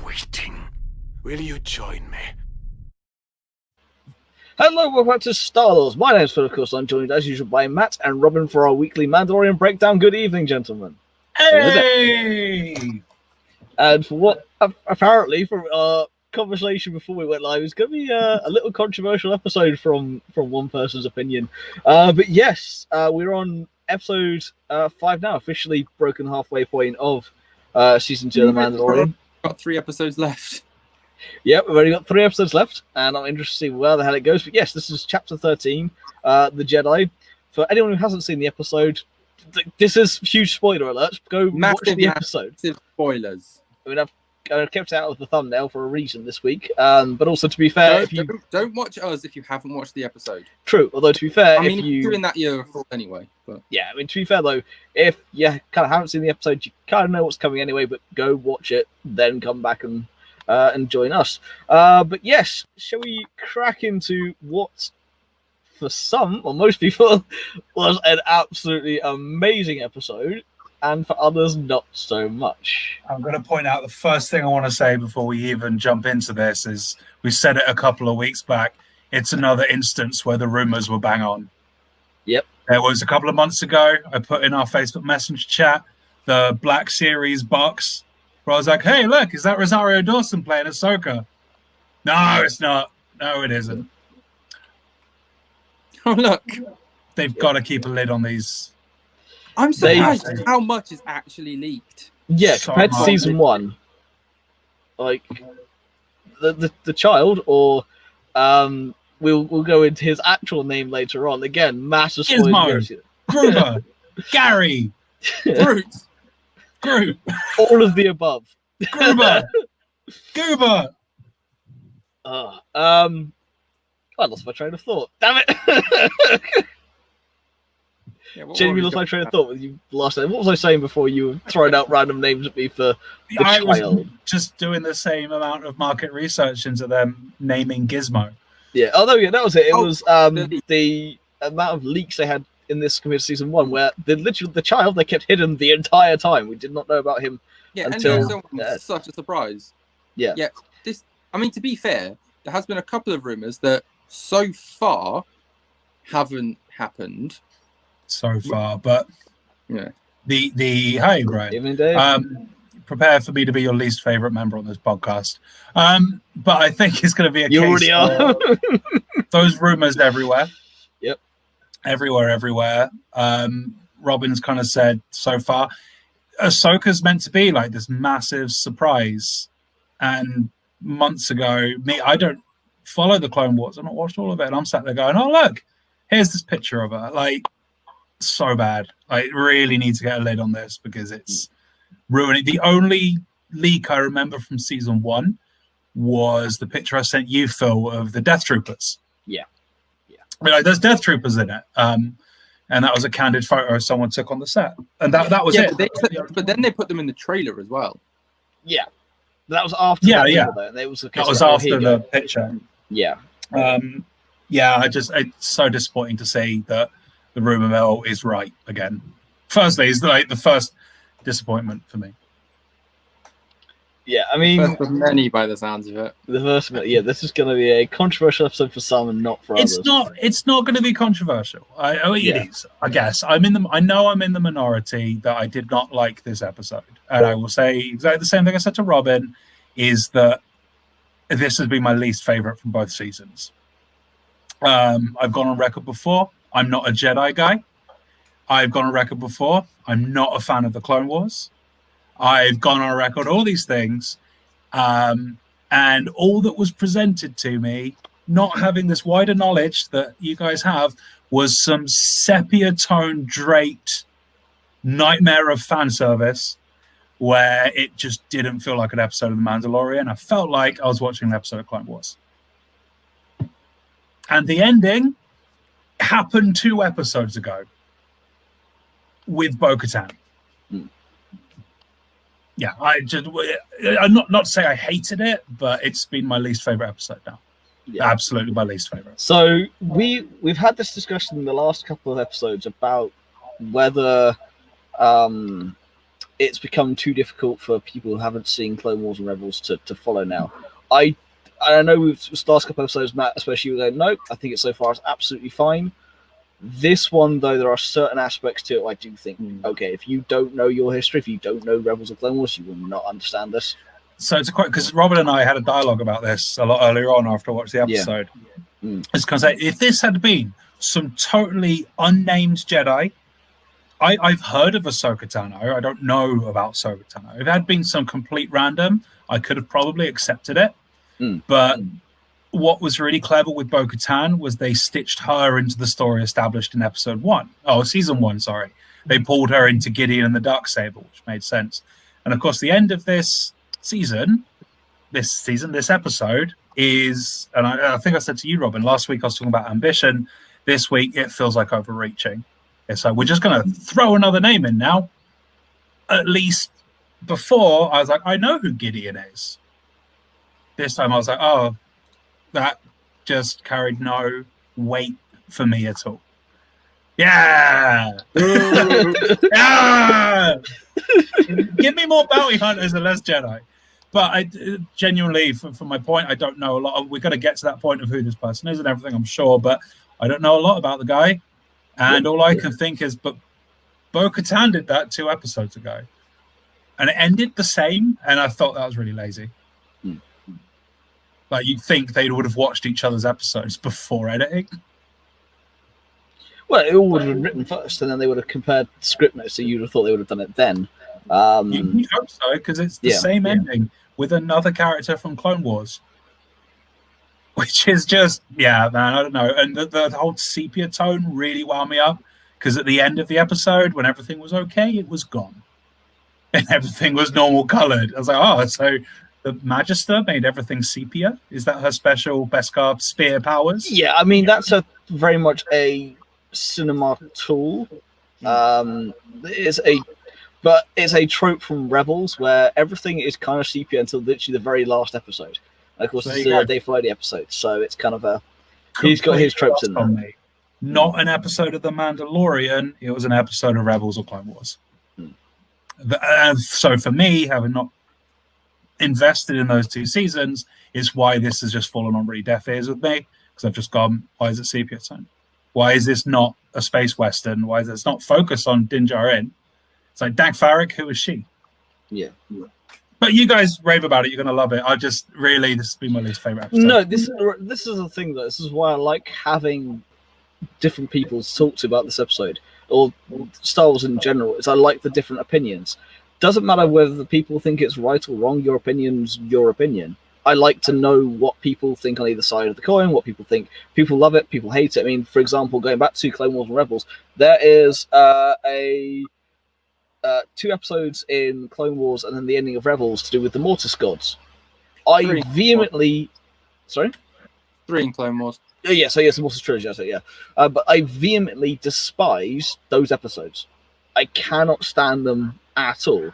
waiting. Will you join me? Hello, welcome back to Star Wars. My name is Phill, of course. I'm joined as usual by Matt and Robin for our weekly Mandalorian breakdown. Good evening, gentlemen. Hey! And for what apparently from our conversation before we went live, it's going to be a little controversial episode from one person's opinion. But yes, we're on episode 5 now, officially broken halfway point of season 2 of The Mandalorian. Got 3 episodes left. Yep, we've only got 3 episodes left, and I'm interested to see where the hell it goes. But yes, this is chapter 13, The Jedi. For anyone who hasn't seen the episode, this is huge spoiler alerts. Go watch the episode. Massive spoilers. I mean, I've kept it out of the thumbnail for a reason this week. But also, to be fair, don't watch us if you haven't watched the episode. True, although to be fair, I mean, you're doing that year anyway. But yeah, I mean, to be fair though, if you kind of haven't seen the episode, you kind of know what's coming anyway. But go watch it, then come back and join us. But yes, shall we crack into what, for some or most people, was an absolutely amazing episode, and for others, not so much. I'm going to point out the first thing I want to say before we even jump into this is we said it a couple of weeks back. It's another instance where the rumors were bang on. Yep. There was a couple of months ago, I put in our Facebook Messenger chat the Black Series box where I was like, hey, look, is that Rosario Dawson playing Ahsoka? No, it's not. No, it isn't. oh look, They've got to keep a lid on these. I'm surprised how much is actually leaked. Yeah, So compared to much. season 1, like the child, or we'll go into his actual name later on. Again, massive spoilers. Gruber, Gary, Groot, All of the above. Gruber, Goober. I lost my train of thought. Damn it! Yeah, Genuinely lost my train of thought with you last time. What was I saying before you were throwing out random names at me for the I was child? just doing the same amount of market research into them naming Gizmo. Yeah, although yeah, that was it. It was the- the amount of leaks they had in this compared to season 1, where the child they kept hidden the entire time. We did not know about him. Yeah, until and such a surprise. Yeah. Yeah. I mean, to be fair, there has been a couple of rumors that so far haven't happened. So far, but Yeah. the hey Brian, Evening, Dave. prepare for me to be your least favorite member on this podcast. But I think it's going to be a You case already are. those rumors everywhere. Yep. Everywhere. Robin's kind of said so far, Ahsoka's meant to be like this massive surprise. And months ago, I don't follow the Clone Wars. I've not watched all of it. And I'm sat there going, oh, look, here's this picture of her. Like, so bad. I really need to get a lid on this because it's ruining. The only leak I remember from season 1 was the picture I sent you, Phill, of the Death Troopers. Yeah. I mean, like, there's Death Troopers in it. And that was a candid photo someone took on the set. And that was it. But then they put them in the trailer as well. Yeah. That was after Yeah, that. yeah. Though. It was That was after the picture. Yeah. It's so disappointing to see that the rumor mill is right again. Firstly, it's like the first disappointment for me. Yeah, I mean, First of many by the sounds of it. the first, yeah, this is going to be a controversial episode for some and not for others. It's not going to be controversial. It is. I guess I know I'm in the minority that I did not like this episode, and I will say exactly the same thing I said to Robin: is that this has been my least favorite from both seasons. I've gone on record before. I'm not a Jedi guy. I've gone on record before. I'm not a fan of the Clone Wars. I've gone on record all these things. And all that was presented to me, not having this wider knowledge that you guys have, was some sepia tone draped nightmare of fan service where it just didn't feel like an episode of The Mandalorian. I felt like I was watching an episode of Clone Wars. And the ending happened 2 episodes ago with Bo-Katan. Yeah, I'm not to say I hated it, but it's been my least favorite episode now. Yeah. Absolutely my least favorite. So we've had this discussion in the last couple of episodes about whether it's become too difficult for people who haven't seen Clone Wars and Rebels to follow now. I know we've last couple episodes, Matt, especially, you were going, no, I think it's so far it's absolutely fine. This one, though, there are certain aspects to it I do think, okay, if you don't know your history, if you don't know Rebels or Clone Wars, you will not understand this. So it's quite, because Robert and I had a dialogue about this a lot earlier on after I watched the episode. Yeah. It's because if this had been some totally unnamed Jedi, I've heard of Ahsoka Tano. I don't know about Ahsoka Tano. If it had been some complete random, I could have probably accepted it. But what was really clever with Bo-Katan was they stitched her into the story established in season 1, sorry. They pulled her into Gideon and the Darksaber, which made sense. And of course, the end of this episode is, and I think I said to you, Robin, last week I was talking about ambition. This week, it feels like overreaching. It's like, we're just going to throw another name in now. At least before, I was like, I know who Gideon is. This time I was like, oh, that just carried no weight for me at all. Yeah! Yeah! Give me more bounty hunters and less Jedi. But I genuinely, for my point, I don't know a lot. We're going to get to that point of who this person is and everything, I'm sure, but I don't know a lot about the guy. And all I can think is, but Bo-Katan did that 2 episodes ago. And it ended the same, and I thought that was really lazy. Like, you'd think they would have watched each other's episodes before editing. Well, it all would have been written first, and then they would have compared script notes, so you'd have thought they would have done it then. You hope so, because it's the same ending with another character from Clone Wars. Which is just, man, I don't know. And the whole sepia tone really wound me up, because at the end of the episode, when everything was okay, it was gone. And everything was normal colored. I was like, oh, so the Magister made everything sepia? Is that her special Beskar spear powers? Yeah, I mean, that's very much a cinema tool. It's a trope from Rebels where everything is kind of sepia until literally the very last episode. And of course, it's a Dave Filoni episode, so it's kind of he's got his tropes in there. Not an episode of The Mandalorian, it was an episode of Rebels or Clone Wars. And so for me, having not invested in those 2 seasons, is why this has just fallen on really deaf ears with me, because I've just gone, why is it sepia tone? Why is this not a space western? Why is this not focused on Din Djarin? It's like, Dag Farrick, who is she? Yeah. But you guys rave about it. You're going to love it. This has been my least favorite episode. No, this is the thing, though. This is why I like having different people to talk to about this episode, or Star Wars in general, is I like the different opinions. Doesn't matter whether the people think it's right or wrong, your opinion's your opinion. I like to know what people think on either side of the coin, what people think. People love it, people hate it. I mean, for example, going back to Clone Wars and Rebels, there is 2 episodes in Clone Wars and then the ending of Rebels to do with the Mortis gods. I vehemently... Sorry? 3 in Clone Wars. Yeah, so yes, the Mortis trilogy, so yeah. But I vehemently despise those episodes. I cannot stand them at all.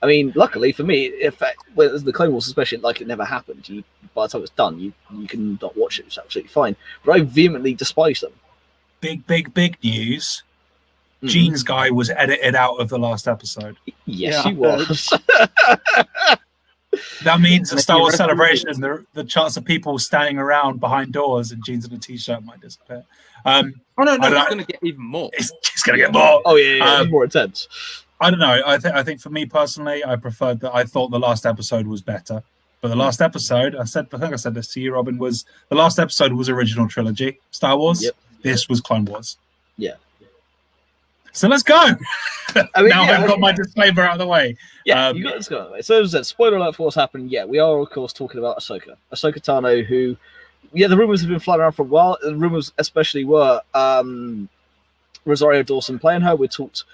I mean, luckily for me, with the Clone Wars, especially, like, it never happened. By the time it's done, you can not watch it. It's absolutely fine. But I vehemently despise them. Big news. Gene's guy was edited out of the last episode. Yes, he was. That means a Star Wars celebration, the chance of people standing around behind doors and jeans and a t-shirt might disappear. No, it's going to get even more. It's going to get more. Oh, yeah, it's more intense. I don't know. I think for me personally, I thought the last episode was better. But the last episode, I think I said this to you, Robin, was the last episode was original trilogy, Star Wars. Yep. This was Clone Wars. Yeah. So let's go. I've got my disclaimer out of the way. Yeah, you got this out of the way. So as I said, spoiler alert for what's happened. Yeah, we are of course talking about Ahsoka Tano, who, the rumors have been flying around for a while. The rumors especially were Rosario Dawson playing her. We talked.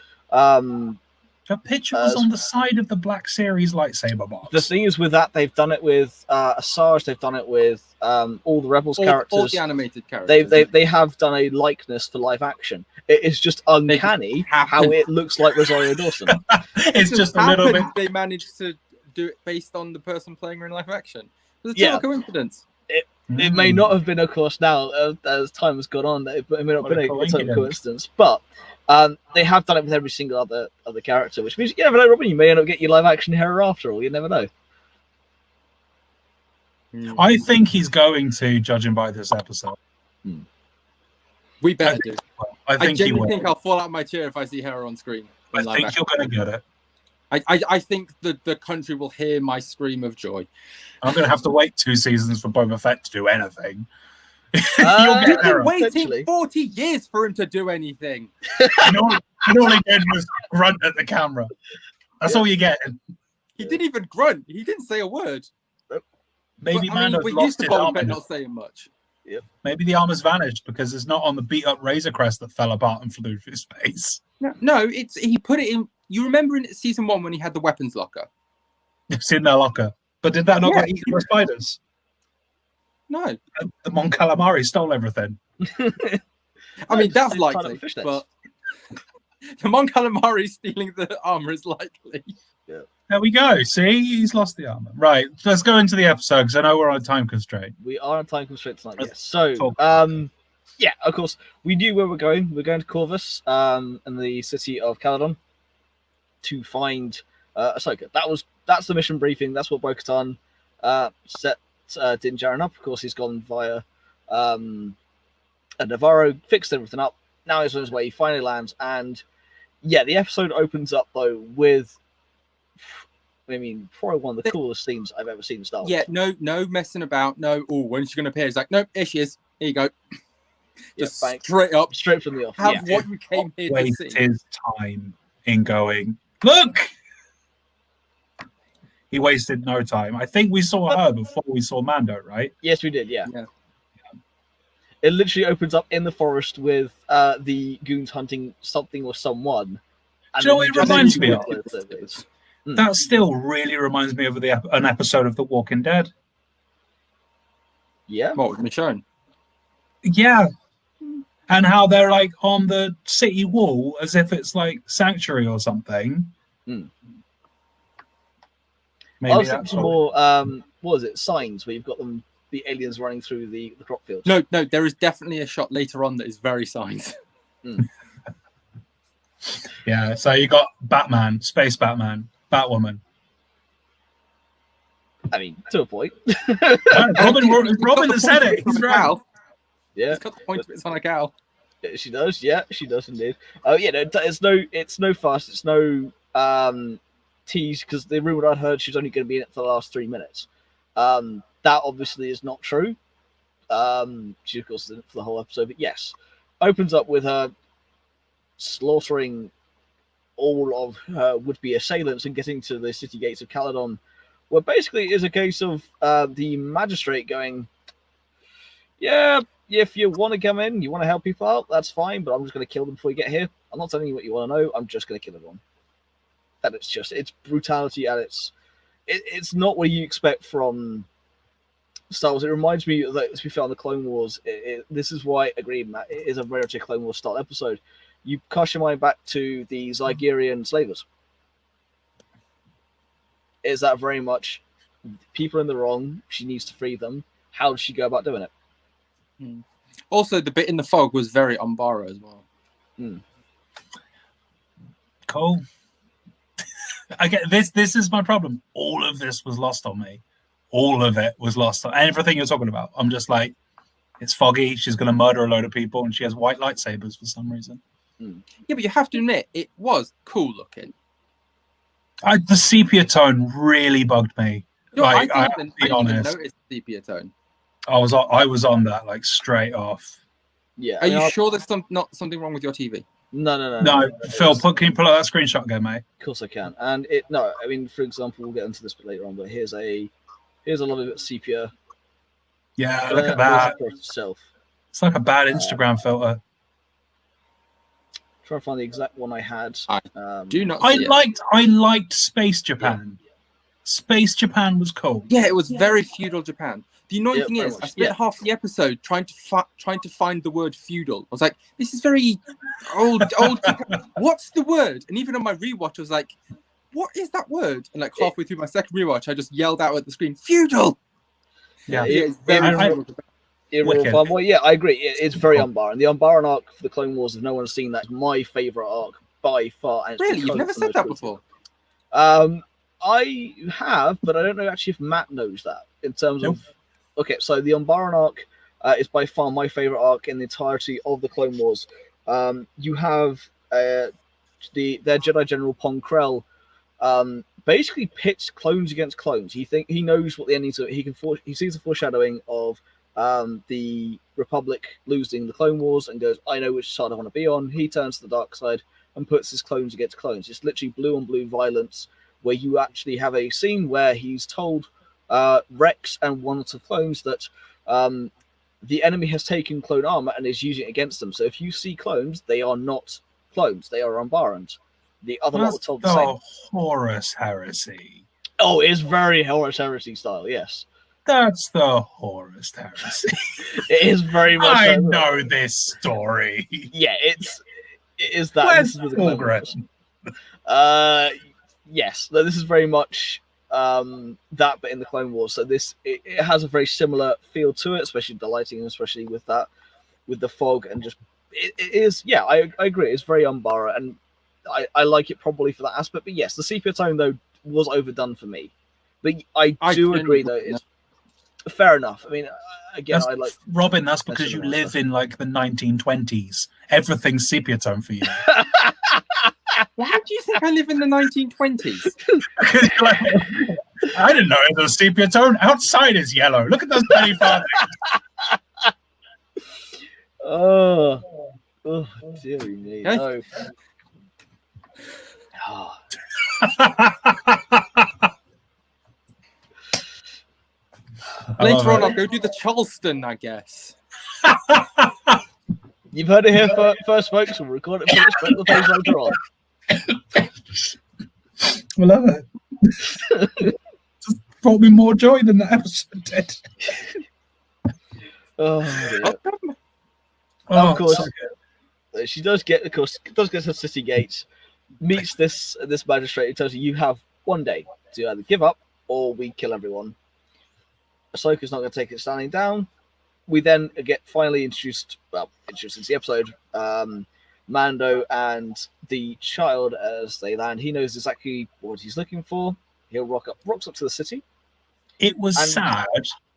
Her picture was on the side of the Black Series lightsaber box. The thing is with that, they've done it with Asajj, they've done it with all the Rebels characters. All the animated characters. They have done a likeness for live action. It is just uncanny how it looks like Rosario Dawson. It's just a little bit. They managed to do it based on the person playing her in live action. It's a coincidence. It may not have been, of course, now as time has gone on, it may not have been a total coincidence, but They have done it with every single other character, which means you never know, Robin. You may end up getting your live action hero after all. You never know. I think he's going to, judging by this episode. We better do. I think he genuinely will. think I'll fall out of my chair if I see her on screen. I think you're going to get it. I think the country will hear my scream of joy. I'm going to have to wait 2 seasons for Boba Fett to do anything. You'll You've been waiting 40 years for him to do anything. All he did was grunt at the camera. That's all you're getting. He didn't even grunt. He didn't say a word. Maybe Mando's we're lost used to his Boba armor. Fett not saying much. Yep. Maybe the armor's vanished because it's not on the beat-up Razor Crest that fell apart and flew through space. No, he put it in. You remember in season 1 when he had the weapons locker? It's in their locker. But did that not Yeah. get eaten by spiders? No. The Mon Calamari stole everything. I mean, that's Just likely, find fishnets. but the Mon Calamari stealing the armor is likely. There we go. See, he's lost the armor. Right, let's go into the episode because I know we're on a time constraint. We are on time constraint tonight. Let's Yes. So, talk. yeah, of course, we knew where we're going. We're going to Corvus, in the city of Caledon, to find Ahsoka. That's the mission briefing. That's what Bo-Katan set Din Djarin up. Of course, he's gone via Navarro, fixed everything up. Now he's on his way. He finally lands, and yeah, the episode opens up though with, I mean, probably one of the coolest scenes I've ever seen in Star Wars. Yeah, no messing about. No, when's she going to appear? He's like, nope, here she is. Here you go. Just bang. straight up. Straight from the off. Have Yeah. what you came here to Waste see. his time in going, look! He wasted no time. I think we saw her before we saw Mando, right? Yes, we did. Yeah. Yeah. It literally opens up in the forest with the goons hunting something or someone. And Do you know then what it just reminds see me what of? it is. That still really reminds me of an episode of The Walking Dead. Yeah. What was Michonne? Yeah. And how they're like on the city wall as if it's like sanctuary or something. Mm. Maybe I was that's thinking what... more, what was it, Signs, where you've got the aliens running through the crop fields. No, there is definitely a shot later on that is very Signs. Yeah, so you got Batman, Space Batman, Batwoman. I mean, to a point. Robin has said it. He's right. Yeah. He's got the point of it's on a cow. She does. Yeah, she does indeed. Oh, yeah, no, it's no fuss. It's no tease, because the rumor I'd heard she's only going to be in it for the last 3 minutes. That obviously is not true. She, of course, is in it for the whole episode. But yes, opens up with her slaughtering all of her would-be assailants and getting to the city gates of Caledon, where basically is a case of the magistrate going, yeah, if you want to come in, you want to help people out, that's fine, but I'm just going to kill them before you get here. I'm not telling you what you want to know, I'm just going to kill everyone. And it's brutality, and it's not what you expect from Star Wars. It reminds me that, as we found the Clone Wars, this is why I agree, Matt, it is a very much a Clone Wars style episode. You cast your mind back to the Zygerian slavers. Is that very much people in the wrong, she needs to free them, how does she go about doing it? Also, the bit in the fog was very Umbara as well. Cool. I get this. This is my problem. All of this was lost on me. All of it was lost on everything you're talking about. I'm just like, it's foggy. She's going to murder a load of people, and she has white lightsabers for some reason. Yeah, but you have to admit, it was cool looking. The sepia tone really bugged me. No, Like, I I didn't have to be even honest. notice the sepia tone. I was on that like straight off. Yeah. Are you sure there's not something wrong with your TV? No. No, Phil, can you pull out that screenshot again, mate? Of course I can. And I mean, for example, we'll get into this bit later on, but here's a lovely bit of sepia. Yeah, look at that. Itself. It's like a bad Instagram filter. Try to find the exact one I had. Do not. I See it. liked Space Japan. Yeah. Space Japan was cool. Yeah, it was very feudal Japan. The annoying thing very is, much. I spent half the episode trying to find the word feudal. I was like, this is very old. Japan. What's the word? And even on my rewatch, I was like, what is that word? And like halfway through my second rewatch, I just yelled out at the screen, feudal. Yeah, it's very feudal Japan. In Wicked. Raw 5, well, yeah, I agree. It's very Umbaran. The Umbaran arc for the Clone Wars, if no one's seen that, is my favourite arc by far. And it's Really? because You've never it's the said most that brutal. before? I have, but I don't know actually if Matt knows that. In terms Nope. of, okay, so the Umbaran arc is by far my favorite arc in the entirety of the Clone Wars. You have their Jedi General Pong Krell basically pits clones against clones. He knows what the endings are. He sees the foreshadowing of the Republic losing the Clone Wars and goes, I know which side I want to be on. He turns to the dark side and puts his clones against clones. It's literally blue on blue violence, where you actually have a scene where he's told Rex and one or two clones that the enemy has taken clone armor and is using it against them. So if you see clones, they are not clones; they are Umbarans. The other lot were told the same. Horus Heresy. Oh, it's very Horus Heresy style. Yes, That's the Horus Heresy. it is very much. I know this story. Yeah, it is that. Where's This is with the Clone Wars. Fulgrim? Yes, no, this is very much that, but in the Clone Wars. So it has a very similar feel to it, especially the lighting, and especially with the fog, and just it is. Yeah, I agree. It's very Umbara, and I like it probably for that aspect. But yes, the sepia tone though was overdone for me. But I do agree though. It's fair enough. I mean, again, I like Robin. That's because you live in like the 1920s. Everything's sepia tone for you. Why do you think I live in the 1920s? I didn't know it was sepia tone. Outside is yellow. Look at those penny farthings. Oh, dearie me. Hey. No. Oh. Later on, I'll go do the Charleston, I guess. You've heard it here first, folks. We'll record it for the page later on. I love it. Just brought me more joy than that episode did. Oh, dear. Oh, Of course, so she does get her city gates, meets this magistrate who tells you have one day to either give up or we kill everyone. Ahsoka's not going to take it standing down. We then get finally introduced into the episode, Mando and the child as they land. He knows exactly what he's looking for. He'll rocks up to the city. It was sad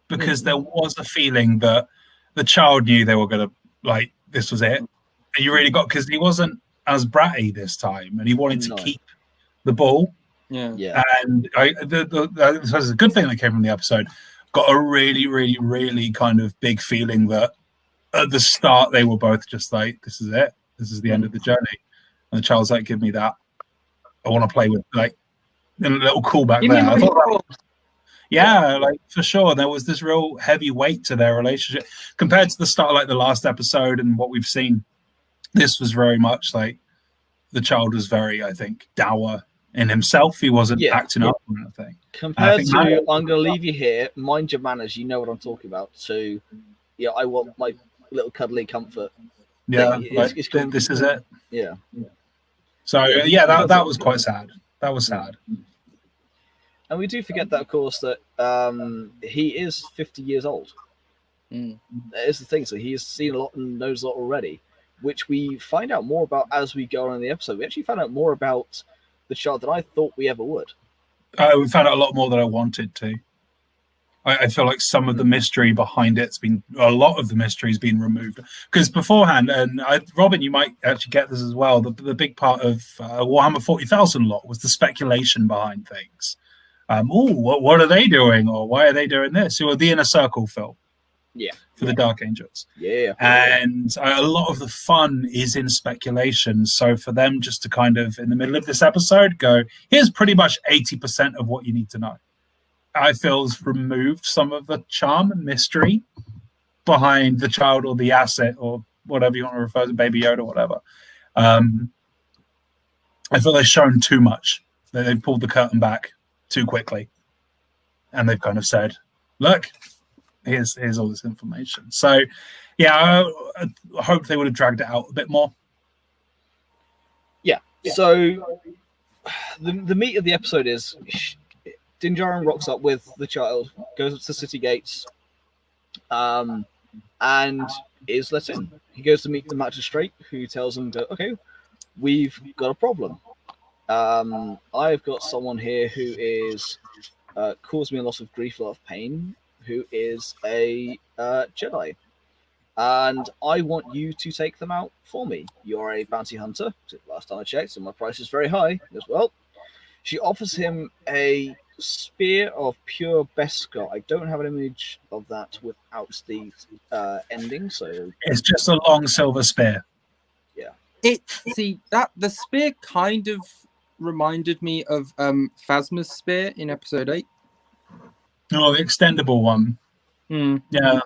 because there was a feeling that the child knew they were going to, like, this was it. And you really got, because he wasn't as bratty this time and he wanted to keep the ball. Yeah. And this was a good thing that came from the episode. Got a really, really, really kind of big feeling that at the start they were both just like, this is it. This is the end of the journey. And the child's like, give me that. I want to play with, like, a little callback there. I thought like, for sure. There was this real heavy weight to their relationship compared to the start of, like, the last episode and what we've seen. This was very much like the child was very, I think, dour in himself. He wasn't acting up or anything. Compared to, I'm going to leave you here, mind your manners, you know what I'm talking about. So, yeah, I want my little cuddly comfort. Yeah, this is it. Yeah. So, yeah, that was quite sad. That was sad. And we do forget that, of course, that he is 50 years old. That is the thing. So he has seen a lot and knows a lot already, which we find out more about as we go on in the episode. We actually found out more about the child than I thought we ever would. We found out a lot more than I wanted to. I feel like some of the mystery behind a lot of the mystery has been removed. Because beforehand, and Robin, you might actually get this as well, the big part of Warhammer 40,000 lot was the speculation behind things. What are they doing? Or why are they doing this? Or the Inner Circle, Phill. Yeah. For the Dark Angels. Yeah. And a lot of the fun is in speculation. So for them just to kind of, in the middle of this episode, go, here's pretty much 80% of what you need to know. I feel has removed some of the charm and mystery behind the child or the asset or whatever you want to refer to, Baby Yoda or whatever. I feel they've shown too much. They've pulled the curtain back too quickly. And they've kind of said, look, here's all this information. So, yeah, I hope they would have dragged it out a bit more. Yeah. So the meat of the episode is Din Djarin rocks up with the child, goes up to the city gates. and is let in. He goes to meet the magistrate, who tells him that, okay, we've got a problem. I've got someone here who is caused me a lot of grief, a lot of pain, who is a Jedi. And I want you to take them out for me. You're a bounty hunter. Last time I checked, and my price is very high. He goes, well, she offers him a spear of pure Beskar. I don't have an image of that without the ending, so It's just a long silver spear. The spear kind of reminded me of Phasma's spear in episode 8. Oh, the extendable one. Yeah.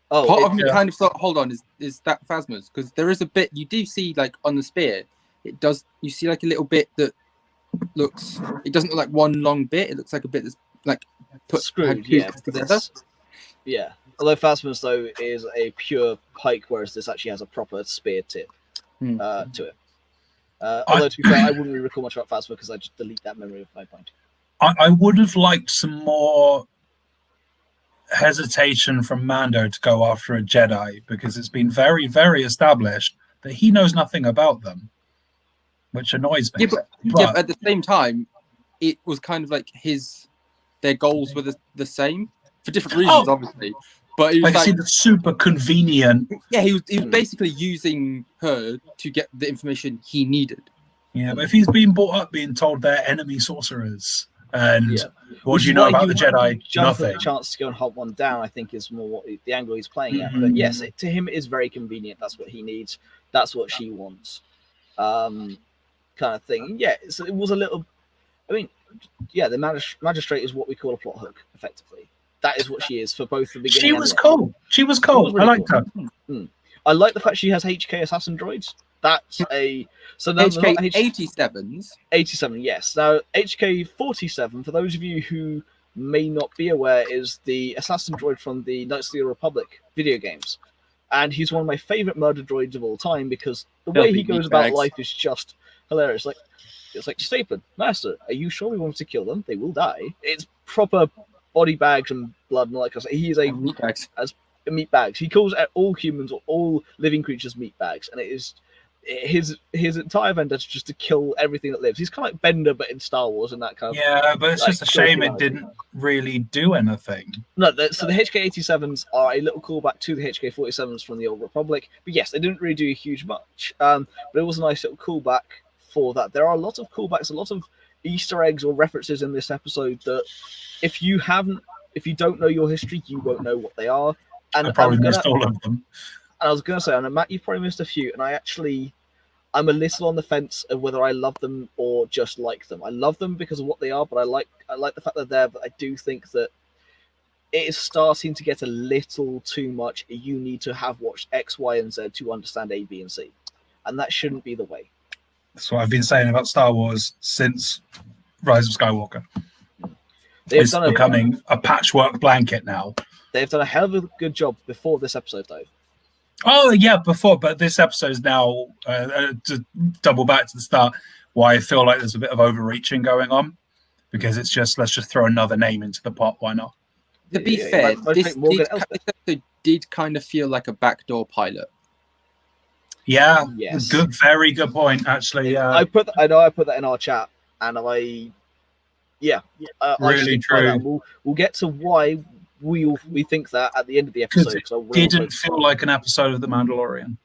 Oh, part of me kind of thought, hold on, is that Phasma's? Because there is a bit you do see, like on the spear, you see like a little bit that looks, it doesn't look like one long bit, it looks like a bit that's like put screwed together. Yeah. Although Phasma's though is a pure pike, whereas this actually has a proper spear tip to it. Although to be fair, I wouldn't really recall much about Phasma because I just delete that memory of my point. I would have liked some more hesitation from Mando to go after a Jedi, because it's been very, very established that he knows nothing about them, which annoys me. But at the same time, it was kind of like their goals were the same for different reasons, obviously. But he was like the super convenient. Yeah, he was basically using her to get the information he needed. Yeah, but if he's been brought up being told they're enemy sorcerers, and what do you know about the Jedi? Nothing. The chance to go and hunt one down, I think, is more the angle he's playing at. But yes, to him, it is very convenient. That's what he needs. That's what she wants. Kind of thing. Yeah, it was a little. I mean, yeah, the magistrate is what we call a plot hook, effectively. That is what she is for both the beginning. She was cool. She was cool. Really I liked her. I like the fact she has HK assassin droids. That's so now HK 87s. 87, yes. Now HK 47, for those of you who may not be aware, is the assassin droid from the Knights of the Old Republic video games, and he's one of my favorite murder droids of all time because the way he goes about life is just hilarious. It's like Stapler, Master, are you sure we want to kill them? They will die. It's proper body bags and blood and all that kind of stuff. He is meat bags. He calls all humans or all living creatures meat bags, and it is his entire vendetta just to kill everything that lives. He's kind of like Bender, but in Star Wars and that kind of. Yeah, but it's just a shame it didn't really do anything. No, so the HK-87s are a little callback to the HK-47s from the Old Republic, but yes, they didn't really do huge much. But it was a nice little callback for that. There are a lot of callbacks, a lot of Easter eggs or references in this episode that if you don't know your history, you won't know what they are. And I probably missed all of them. And I was going to say, and Matt, you probably missed a few, and I'm a little on the fence of whether I love them or just like them. I love them because of what they are, but I like the fact they're there, but I do think that it is starting to get a little too much. You need to have watched X, Y, and Z to understand A, B, and C. And that shouldn't be the way. That's what I've been saying about Star Wars since Rise of Skywalker. It's becoming a patchwork blanket now. They've done a hell of a good job before this episode, though. Oh, yeah, before, but this episode is now, to double back to the start, why I feel like there's a bit of overreaching going on, because it's just, let's just throw another name into the pot, why not? To be fair, this episode did kind of feel like a backdoor pilot. Yeah, yes. Good, very good point, actually. I put that in our chat, and really true. We'll get to why we think that at the end of the episode. It didn't feel like an episode of The Mandalorian.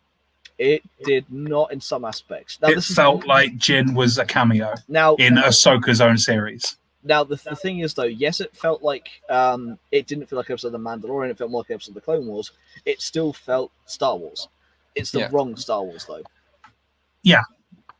It did not in some aspects. Now, it felt like Jin was a cameo in Ahsoka's own series. Now, the thing is, though, yes, it felt like it didn't feel like an episode of The Mandalorian. It felt more like an episode of The Clone Wars. It still felt Star Wars. It's the wrong Star Wars, though. Yeah.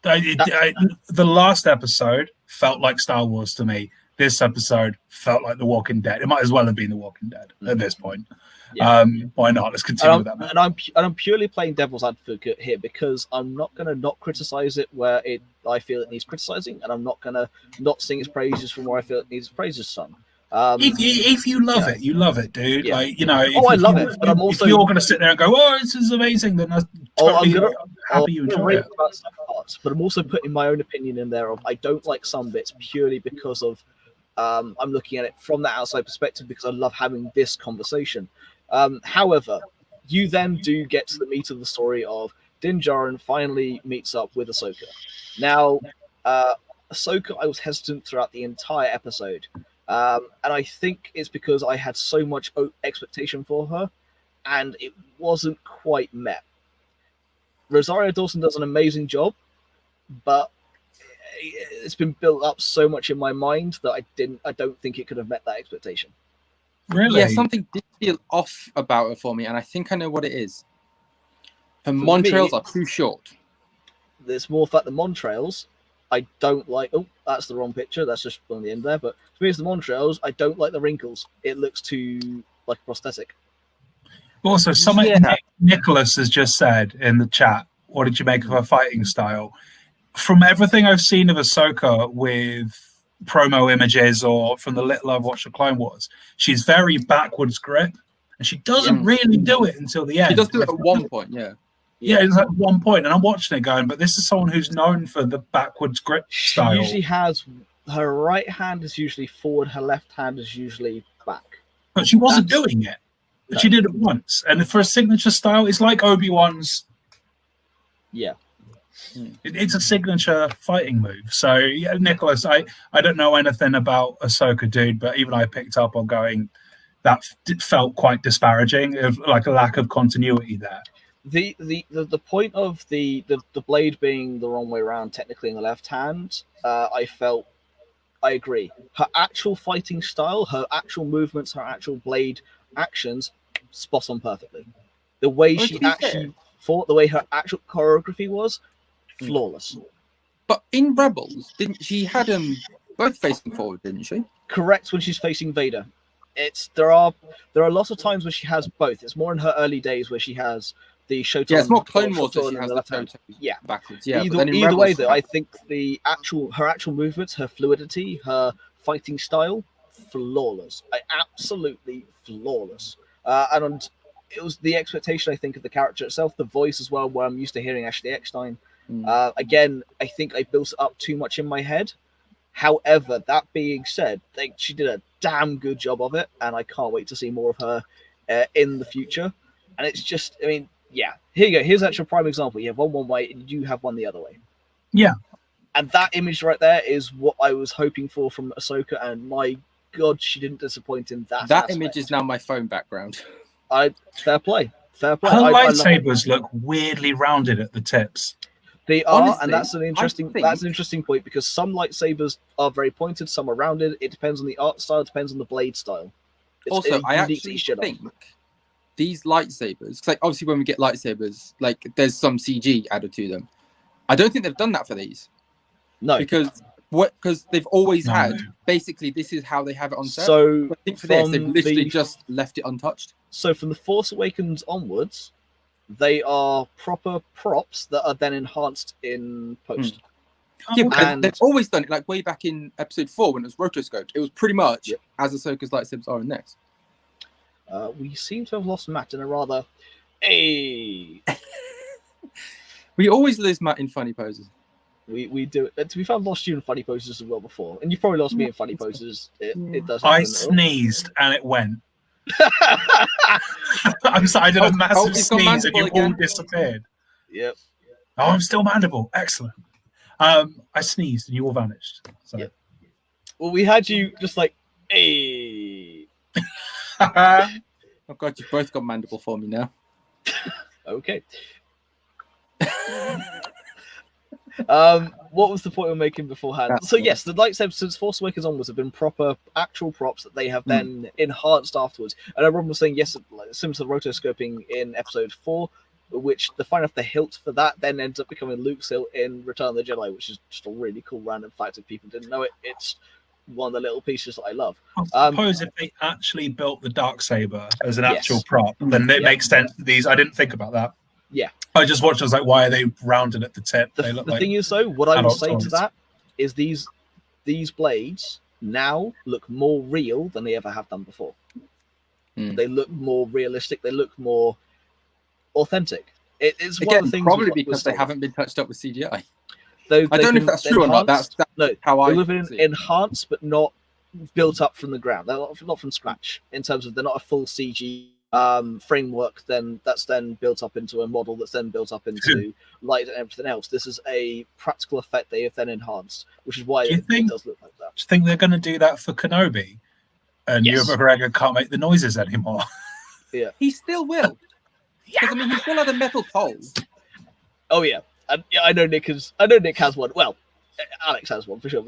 The last episode felt like Star Wars to me. This episode felt like The Walking Dead. It might as well have been The Walking Dead at this point. Yeah. Why not? Let's continue with that. And I'm purely playing devil's advocate here because I'm not going to not criticize it where I feel it needs criticizing, and I'm not going to not sing its praises from where I feel it needs praises from. If you love it, you love it, dude. Yeah. Like, you know. I love it. But I'm also. If you're going to sit there and go, "Oh, this is amazing," then I'm totally happy you enjoy it. But I'm also putting my own opinion in there of I don't like some bits purely because of I'm looking at it from that outside perspective because I love having this conversation. However, you then do get to the meat of the story of Din Djarin finally meets up with Ahsoka. Now, Ahsoka, I was hesitant throughout the entire episode. And I think it's because I had so much expectation for her, and it wasn't quite met. Rosario Dawson does an amazing job, but it's been built up so much in my mind that I don't think it could have met that expectation. Really? Yeah, something did feel off about her for me, and I think I know what it is. Her For Montrails me, are too short. There's more fact the Montrails I don't like. Oh, that's the wrong picture. That's just on the end there. But for me, it's the Montrails. I don't like the wrinkles. It looks too like a prosthetic. Also, Nicholas has just said in the chat, what did you make of her fighting style? From everything I've seen of Ahsoka with promo images or from the little I've watched of Clone Wars, she's very backwards grip, and she doesn't really do it until the end. She does do it at one point, yeah. Yeah, it's like one point, and I'm watching it going, but this is someone who's known for the backwards grip style. She usually has her right hand is usually forward, her left hand is usually back. But she wasn't doing it. No. She did it once, and for a signature style, it's like Obi-Wan's. Yeah. It's a signature fighting move. So, yeah, Nicholas, I don't know anything about Ahsoka, dude, but even I picked up on going, that felt quite disparaging, of like a lack of continuity there. The point of the blade being the wrong way around, technically in the left hand, I agree. Her actual fighting style, her actual movements, her actual blade actions, spot on perfectly. The way she actually fought, the way her actual choreography was, flawless. But in Rebels, didn't she had them both facing forward, didn't she? Correct, when she's facing Vader. There are lots of times where she has both. It's more in her early days where she has the Shoton. Yeah, it's more Clone Wars that she has the toe backwards. Yeah, either way, though, I think her actual movements, her fluidity, her fighting style, flawless. Absolutely flawless. And it was the expectation, I think, of the character itself, the voice as well, where I'm used to hearing Ashley Eckstein. Again, I think I built it up too much in my head. However, that being said, she did a damn good job of it, and I can't wait to see more of her in the future. And it's just, I mean, yeah, here you go. Here's actual prime example. You have one way, and you have one the other way. Yeah. And that image right there is what I was hoping for from Ahsoka, and my God, she didn't disappoint in that. That image is now my phone background. Fair play. Her lightsabers look weirdly rounded at the tips. They are, honestly, and that's an interesting point, because some lightsabers are very pointed, some are rounded. It depends on the art style, it depends on the blade style. I actually think these lightsabers, like obviously when we get lightsabers, like there's some CG added to them. I don't think they've done that for these. No, because they've always had basically this is how they have it on set. So I think for this they've literally just left it untouched. So from The Force Awakens onwards, they are proper props that are then enhanced in post. Yeah, and they've always done it, like way back in episode 4 when it was rotoscoped. It was pretty much as Ahsoka's lightsabers are in this. We seem to have lost Matt in a rather... Hey! We always lose Matt in funny poses. We do it. To be fair, I've lost you in funny poses as well before. And you've probably lost me in funny poses. It does happen. I sneezed and it went. I'm sorry, I did a massive sneeze and you all disappeared. Yep. Oh, I'm still mandible. Excellent. I sneezed and you all vanished. So. Yep. Well, we had you just like, hey. Oh God, you've both got mandible for me now. Okay. What was the point we're making beforehand? So yes, the lightsabers since Force Awakens onwards have been proper actual props that they have then enhanced afterwards. And everyone was saying yes, similar to rotoscoping in episode 4, which the fine off the hilt for that then ends up becoming Luke's hilt in Return of the Jedi, which is just a really cool random fact. If people didn't know it, it's one of the little pieces that I love. I suppose if they actually built the Darksaber as an actual prop, then it makes sense. I didn't think about that. Yeah. I just watched. I was like, "Why are they rounded at the tip?" They look the like thing is, though, what I will say to that is these blades now look more real than they ever have done before. They look more realistic. They look more authentic. It's one of the things probably because they haven't been touched up with CGI. I don't know if that's true or not. That's how they've been enhanced, but not built up from the ground. They're not from scratch in terms of they're not a full CG framework that's then built up into a model that's then built up into light and everything else. This is a practical effect they have then enhanced, which is why it does look like that. Do you think they're going to do that for Kenobi? And Yes. Ewan McGregor can't make the noises anymore. Yeah, He still will. Because I mean, he still had a metal pole. oh yeah, and yeah, I know Nick has one. Well, Alex has one for sure.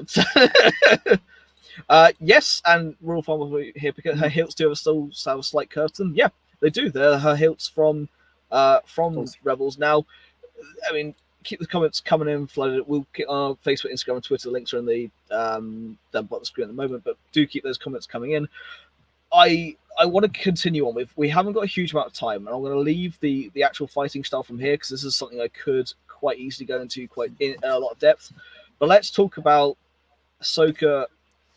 Yes, and Royal Farmer here because her hilts do still have a slight curve to them. Yeah, they do. They're her hilts from Rebels. Now, I mean, keep the comments coming in, flooded. We'll keep our Facebook, Instagram, and Twitter links are in the down bottom of the screen at the moment, but do keep those comments coming in. I want to continue on with. We haven't got a huge amount of time, and I'm going to leave the actual fighting style from here because this is something I could quite easily go into in a lot of depth. But let's talk about Ahsoka,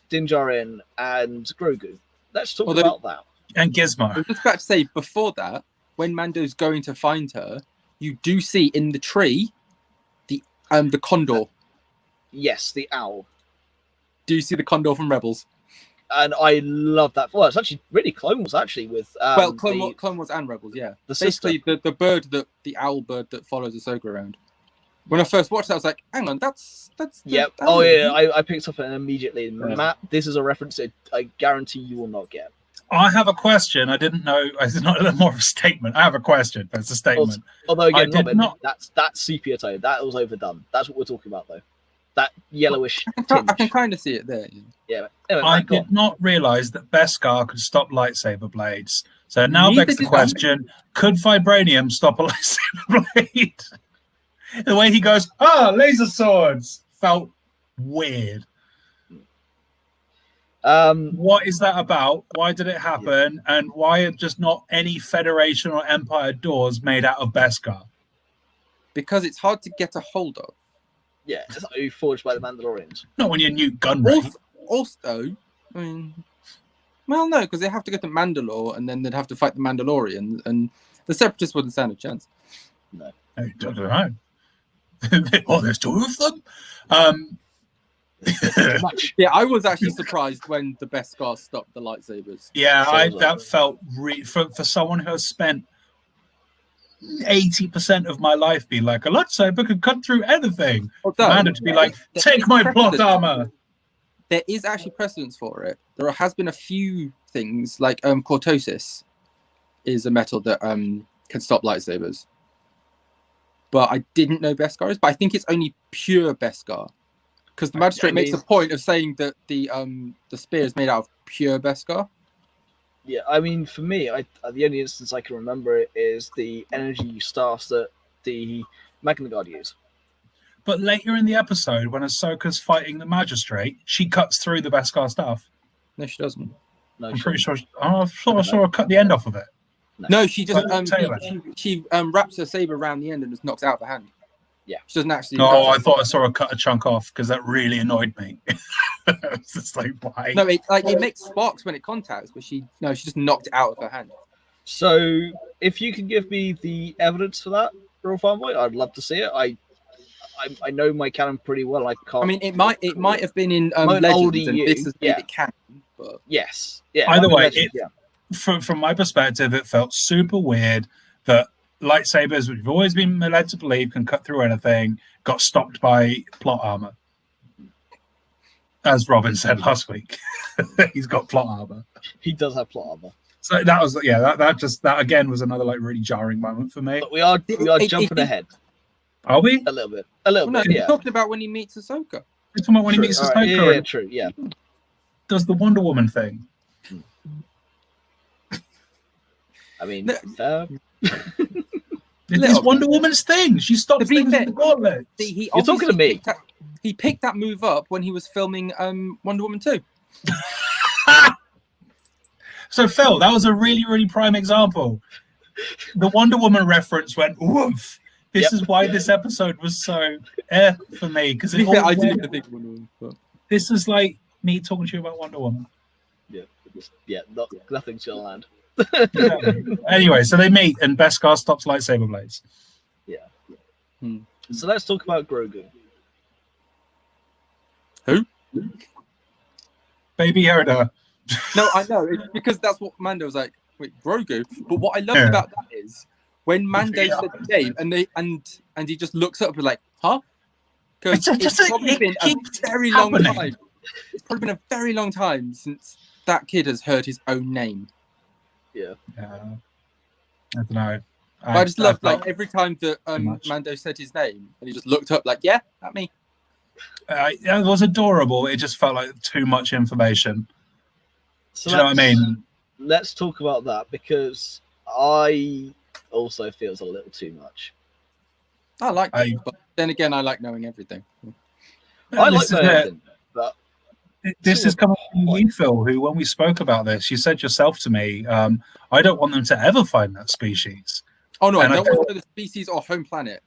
Din Djarin, and Grogu. Let's talk about that. And Gizmo. I was just about to say, before that, when Mando's going to find her, you do see in the tree the condor. Yes, the owl. Do you see the condor from Rebels? And I love that. Well, it's actually really Clone Wars, actually, with Clone Wars and Rebels, yeah. Basically, the bird the owl bird that follows Ahsoka around. When I first watched that, I was like, "Hang on, that's." Yep. Oh yeah, I picked up it immediately. Yeah. Matt, this is a reference that I guarantee you will not get. I have a question. I didn't know. It's not more of a statement. I have a question, but it's a statement. Although again, Robin, that's sepia tone. That was overdone. That's what we're talking about, though. That yellowish tinge. I can kind of see it there. Yeah. Anyway, I did not realize that Beskar could stop lightsaber blades. So now begs the question: could vibranium stop a lightsaber blade? The way he goes, laser swords, felt weird. What is that about? Why did it happen? Yeah. And why are just not any Federation or Empire doors made out of Beskar? Because it's hard to get a hold of. Yeah, it's not forged by the Mandalorians. Not when you nuke gun rate. Also, I mean, well, no, because they have to go to Mandalore, and then they'd have to fight the Mandalorians, and the Separatists wouldn't stand a chance. No. I don't know. Oh, there's two of them? Yeah, I was actually surprised when the Beskar stopped the lightsabers. Yeah, that felt for someone who has spent 80% of my life being like, a lightsaber could cut through anything. Commander to be like, take my plot armor. There is actually precedence for it. There has been a few things like cortosis is a metal that can stop lightsabers. But I didn't know Beskar is, but I think it's only pure Beskar. Because the magistrate makes a point of saying that the spear is made out of pure Beskar. Yeah, I mean, for me, the only instance I can remember it is the energy staffs that the Magna Guard use. But later in the episode, when Ahsoka's fighting the magistrate, she cuts through the Beskar staff. No, she doesn't. No, I'm pretty sure. I saw her cut the end off of it. No, she just she wraps her saber around the end and just knocks it out of her hand. Yeah, she doesn't actually. No, I thought I saw her cut a chunk off because that really annoyed me. It's just like, why? No, it makes sparks when it contacts, but she just knocked it out of her hand. So, if you can give me the evidence for that, Royal Fanboy, I'd love to see it. I know my canon pretty well. I can't. I mean, it might have been in Legends, and this is made it canon. But yes, yeah. Either way, from my perspective, it felt super weird that lightsabers, which have always been led to believe can cut through anything, got stopped by plot armor. As Robin said last week, he's got plot armor. He does have plot armor. So that was that again was another like really jarring moment for me. But we are jumping ahead. Are we? A little bit. No, yeah. We're talking about when he meets Ahsoka. We're talking about when he meets Ahsoka. Yeah, true. Yeah. Does the Wonder Woman thing? I mean, it's Wonder Woman's thing. She stops things with the gauntlet. You're talking to me. He picked that move up when he was filming Wonder Woman 2. So, Phil, that was a really, really prime example. The Wonder Woman reference went, woof. This is why this episode was so for me. Because I didn't even think of Wonder Woman. But... This is like me talking to you about Wonder Woman. Yeah, nothing to land. Anyway, so they meet and Beskar stops lightsaber blades. Yeah. So let's talk about Grogu. Who? Baby Yoda. No, I know. It's because that's what Mando was like. wait, Grogu. But what I love about that is when Mando said the name, and he just looks up and like, huh? Because it's probably been a very long time. It's probably been a very long time since that kid has heard his own name. Yeah. I don't know. I just loved like every time that Mando said his name and he just looked up like, yeah, that's me. It was adorable. It just felt like too much information. So do you know what I mean? Let's talk about that, because I also feel it's a little too much. I like it, but then again, I like knowing everything. I like knowing everything, but this is coming from you, Phill, who, when we spoke about this, you said yourself to me, I don't want them to ever find that species. Oh, no, I don't want the species or home planet.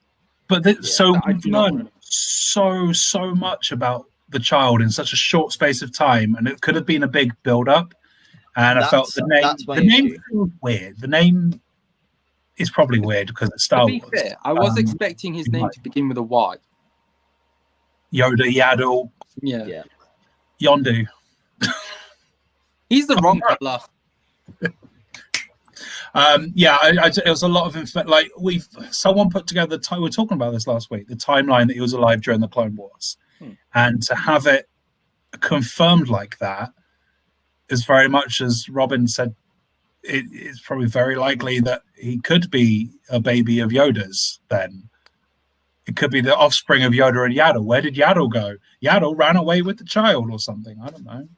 But so we've learned so much about the child in such a short space of time, and it could have been a big build-up. And I felt the name feels weird. The name is probably weird because it's Star Wars. To be fair, I was expecting his name to begin with a Y. Yoda, Yaddle. Yeah. Yondu. He's the wrong color. It was a lot of someone put together we were talking about this last week, the timeline that he was alive during the Clone Wars, and to have it confirmed like that is very much, as Robin said, it's probably very likely that he could be a baby of Yoda's. Then it could be the offspring of Yoda and Yaddle. Where did Yaddle go? Yaddle ran away with the child or something. I don't know.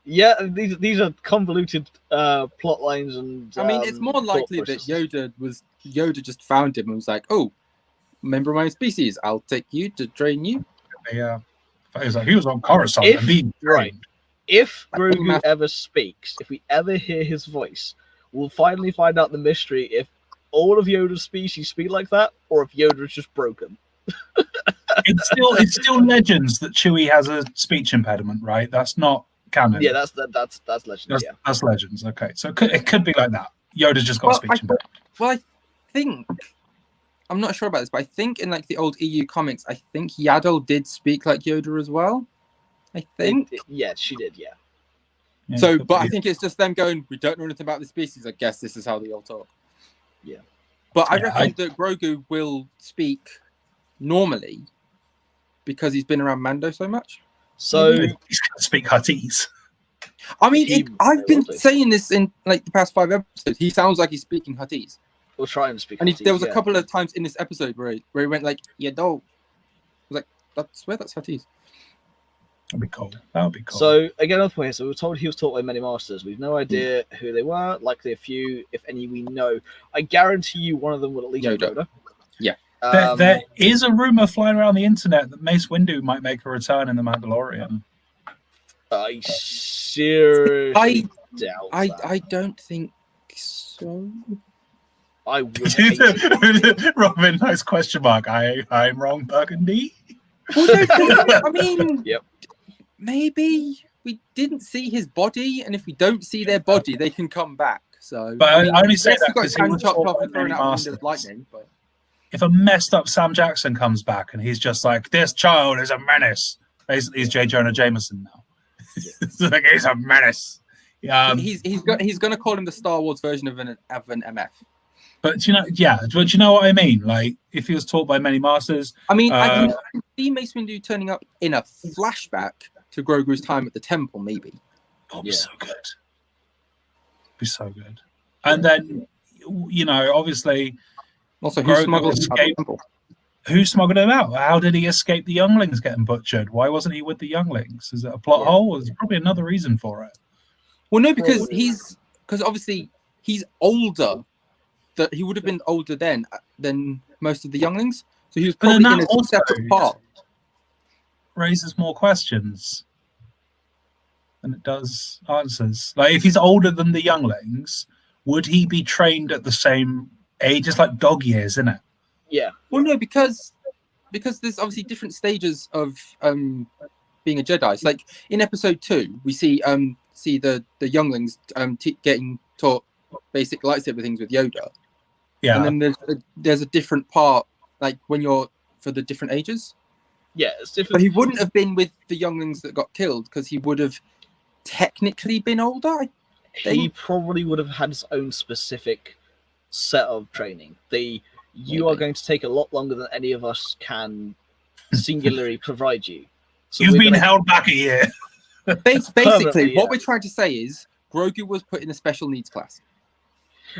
Yeah, these are convoluted plot lines, and I mean, it's more likely that Yoda just found him and was like, "Oh, member of my species, I'll take you to train you." Yeah, he was on Coruscant and being trained. If Grogu ever speaks, if we ever hear his voice, we'll finally find out the mystery if all of Yoda's species speak like that, or if Yoda is just broken. It's still legends that Chewie has a speech impediment, right? That's not canon. Yeah, that's legends. That's legends. Okay, so it could be like that. Yoda's just got a speech impediment. Well, I think I'm not sure about this, but I think in like the old EU comics, I think Yaddle did speak like Yoda as well. I think. Yeah, she did. Yeah. So, but I think it's just them going, we don't know anything about the species. I guess this is how they all talk. Yeah. But I reckon that Grogu will speak normally because he's been around Mando so much. So he's going to speak Huttese. I mean, I've been saying this in like the past 5 episodes. He sounds like he's speaking Huttese. We'll try and speak. And there was a couple of times in this episode where he went like, "Yeah, do." I was like, I swear that's Huttese. That'd be cool. That would be cool. So again, another point. So we were told he was taught by many masters. We've no idea who they were. Likely a few, if any, we know. I guarantee you, one of them will at least be Yoda. Yeah. There is a rumor flying around the internet that Mace Windu might make a return in the Mandalorian. I seriously doubt that. I don't think so. I would. Robin, nice question mark. I'm wrong, Burgundy. Well, I mean, yep. Maybe we didn't see his body, and if we don't see their body, they can come back. So, but I only say that because he was chopped off and thrown out of lightning. But if a messed up Sam Jackson comes back and he's just like, "This child is a menace," basically, he's J. Jonah Jameson now. It's like he's a menace. He's going to call him the Star Wars version of an MF. But you know what I mean? Like, if he was taught by many masters. I mean, I can see Mace Windu turning up in a flashback to Grogu's time at the temple, maybe. That'd be so good. Be so good. And then, obviously, also who smuggled him out of the temple? Who smuggled him out? How did he escape the younglings getting butchered? Why wasn't he with the younglings? Is it a plot hole? There's probably another reason for it. Well, no, because obviously he's older. That he would have been older then than most of the younglings, so he was probably in a separate part. Raises more questions than it does answers. Like, if he's older than the younglings, would he be trained at the same age? It's like dog years, isn't it? Yeah. Well, no, because there's obviously different stages of being a Jedi. So, like in episode 2, we see the younglings getting taught basic lightsaber things with Yoda. Yeah. And then there's a different part, like when you're for the different ages. Yeah, it's different. But he wouldn't have been with the younglings that got killed because he would have technically been older. he probably would have had his own specific set of training. You are going to take a lot longer than any of us can singularly provide you. So you've been held back a year. Basically, what we're trying to say is Grogu was put in a special needs class.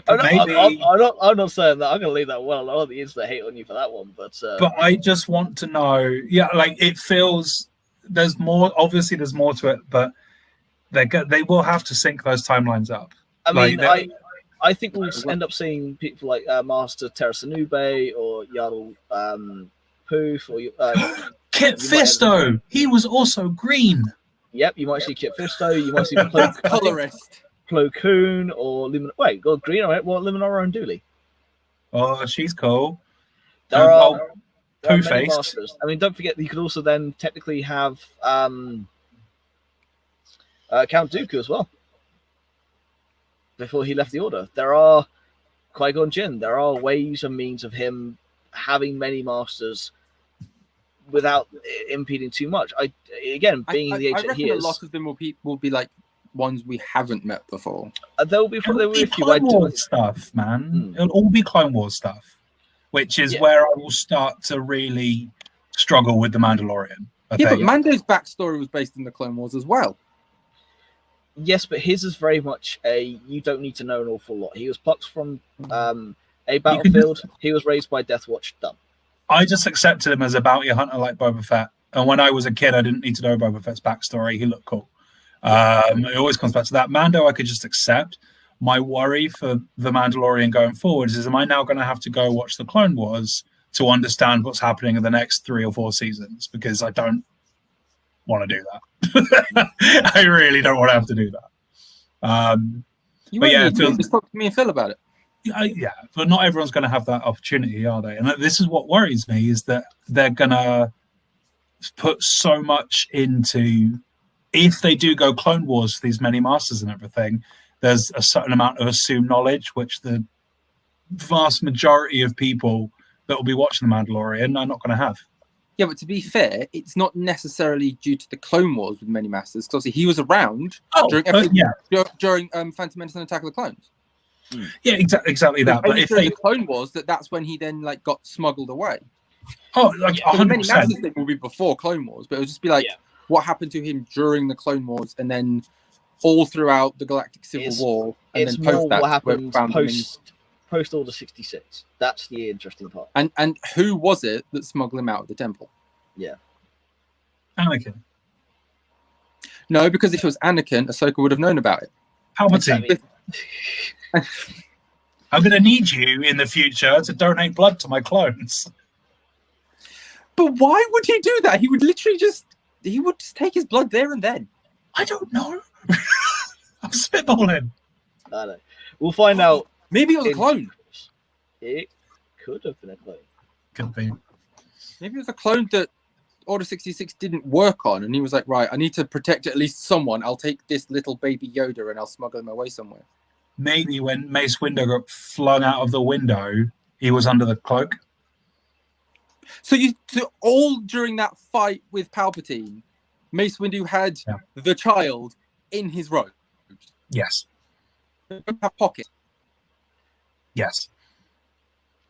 I'm not saying that. I'm going to leave that well. I know the internet hate on you for that one, but I just want to know. Yeah, like it feels there's more. Obviously, there's more to it, but they will have to sync those timelines up. I mean, I think we'll end up seeing people like Master Terrasanube or Yaddle Poof or Kit Fisto. He was also green. Yep, you might see Kit Fisto. You might see colorist. Plo Koon or green. All right, well, Luminara and Dooley. Oh, she's cool. There are many Pooh-faced. masters. I mean, don't forget you could also then technically have Count Dooku as well. Before he left the Order, there are Qui-Gon Jinn. There are ways and means of him having many masters without impeding too much. Being the age that he is, a lot of them will be like ones we haven't met before. There will be a few Clone Wars stuff, man. It'll all be Clone Wars stuff, which is where I will start to really struggle with the Mandalorian. But Mando's backstory was based in the Clone Wars as well. Yes, but his is very much you don't need to know an awful lot. He was plucked from a battlefield. He was raised by Death Watch. Done. I just accepted him as a bounty hunter like Boba Fett. And when I was a kid, I didn't need to know Boba Fett's backstory. He looked cool. It always comes back to that. Mando, I could just accept. My worry for the Mandalorian going forward is am I now going to have to go watch the Clone Wars to understand what's happening in the next 3 or 4 seasons? Because I don't want to do that. I really don't want to have to do that. Just talk to me and Phill about it. Yeah, but not everyone's going to have that opportunity, are they? And this is what worries me, is that they're going to put so much into, if they do go Clone Wars for these many masters and everything, there's a certain amount of assumed knowledge, which the vast majority of people that will be watching The Mandalorian are not going to have. Yeah, but to be fair, it's not necessarily due to the Clone Wars with many masters, because obviously he was around during Phantom Menace and Attack of the Clones. Yeah, exactly that. But if the Clone Wars, that's when he then got smuggled away. Oh, like 100%. The many masters thing will be before Clone Wars, but it'll just be what happened to him during the Clone Wars, and then all throughout the Galactic Civil War, and then post that, what happened post Order 66. That's the interesting part. And who was it that smuggled him out of the temple? Yeah. Anakin. No, because if it was Anakin, Ahsoka would have known about it. Palpatine. I'm going to need you in the future to donate blood to my clones. But why would he do that? He would literally just take his blood there and then. I don't know. I'm spitballing. I know. We'll find out. Maybe it was a clone. It could have been a clone. Could be. Maybe it was a clone that Order 66 didn't work on, and he was like, right, I need to protect at least someone. I'll take this little baby Yoda and I'll smuggle him away somewhere. Maybe when Mace Windu got flung out of the window, he was under the cloak. So all during that fight with Palpatine, Mace Windu had the child in his robe. Yes. Pocket. Yes.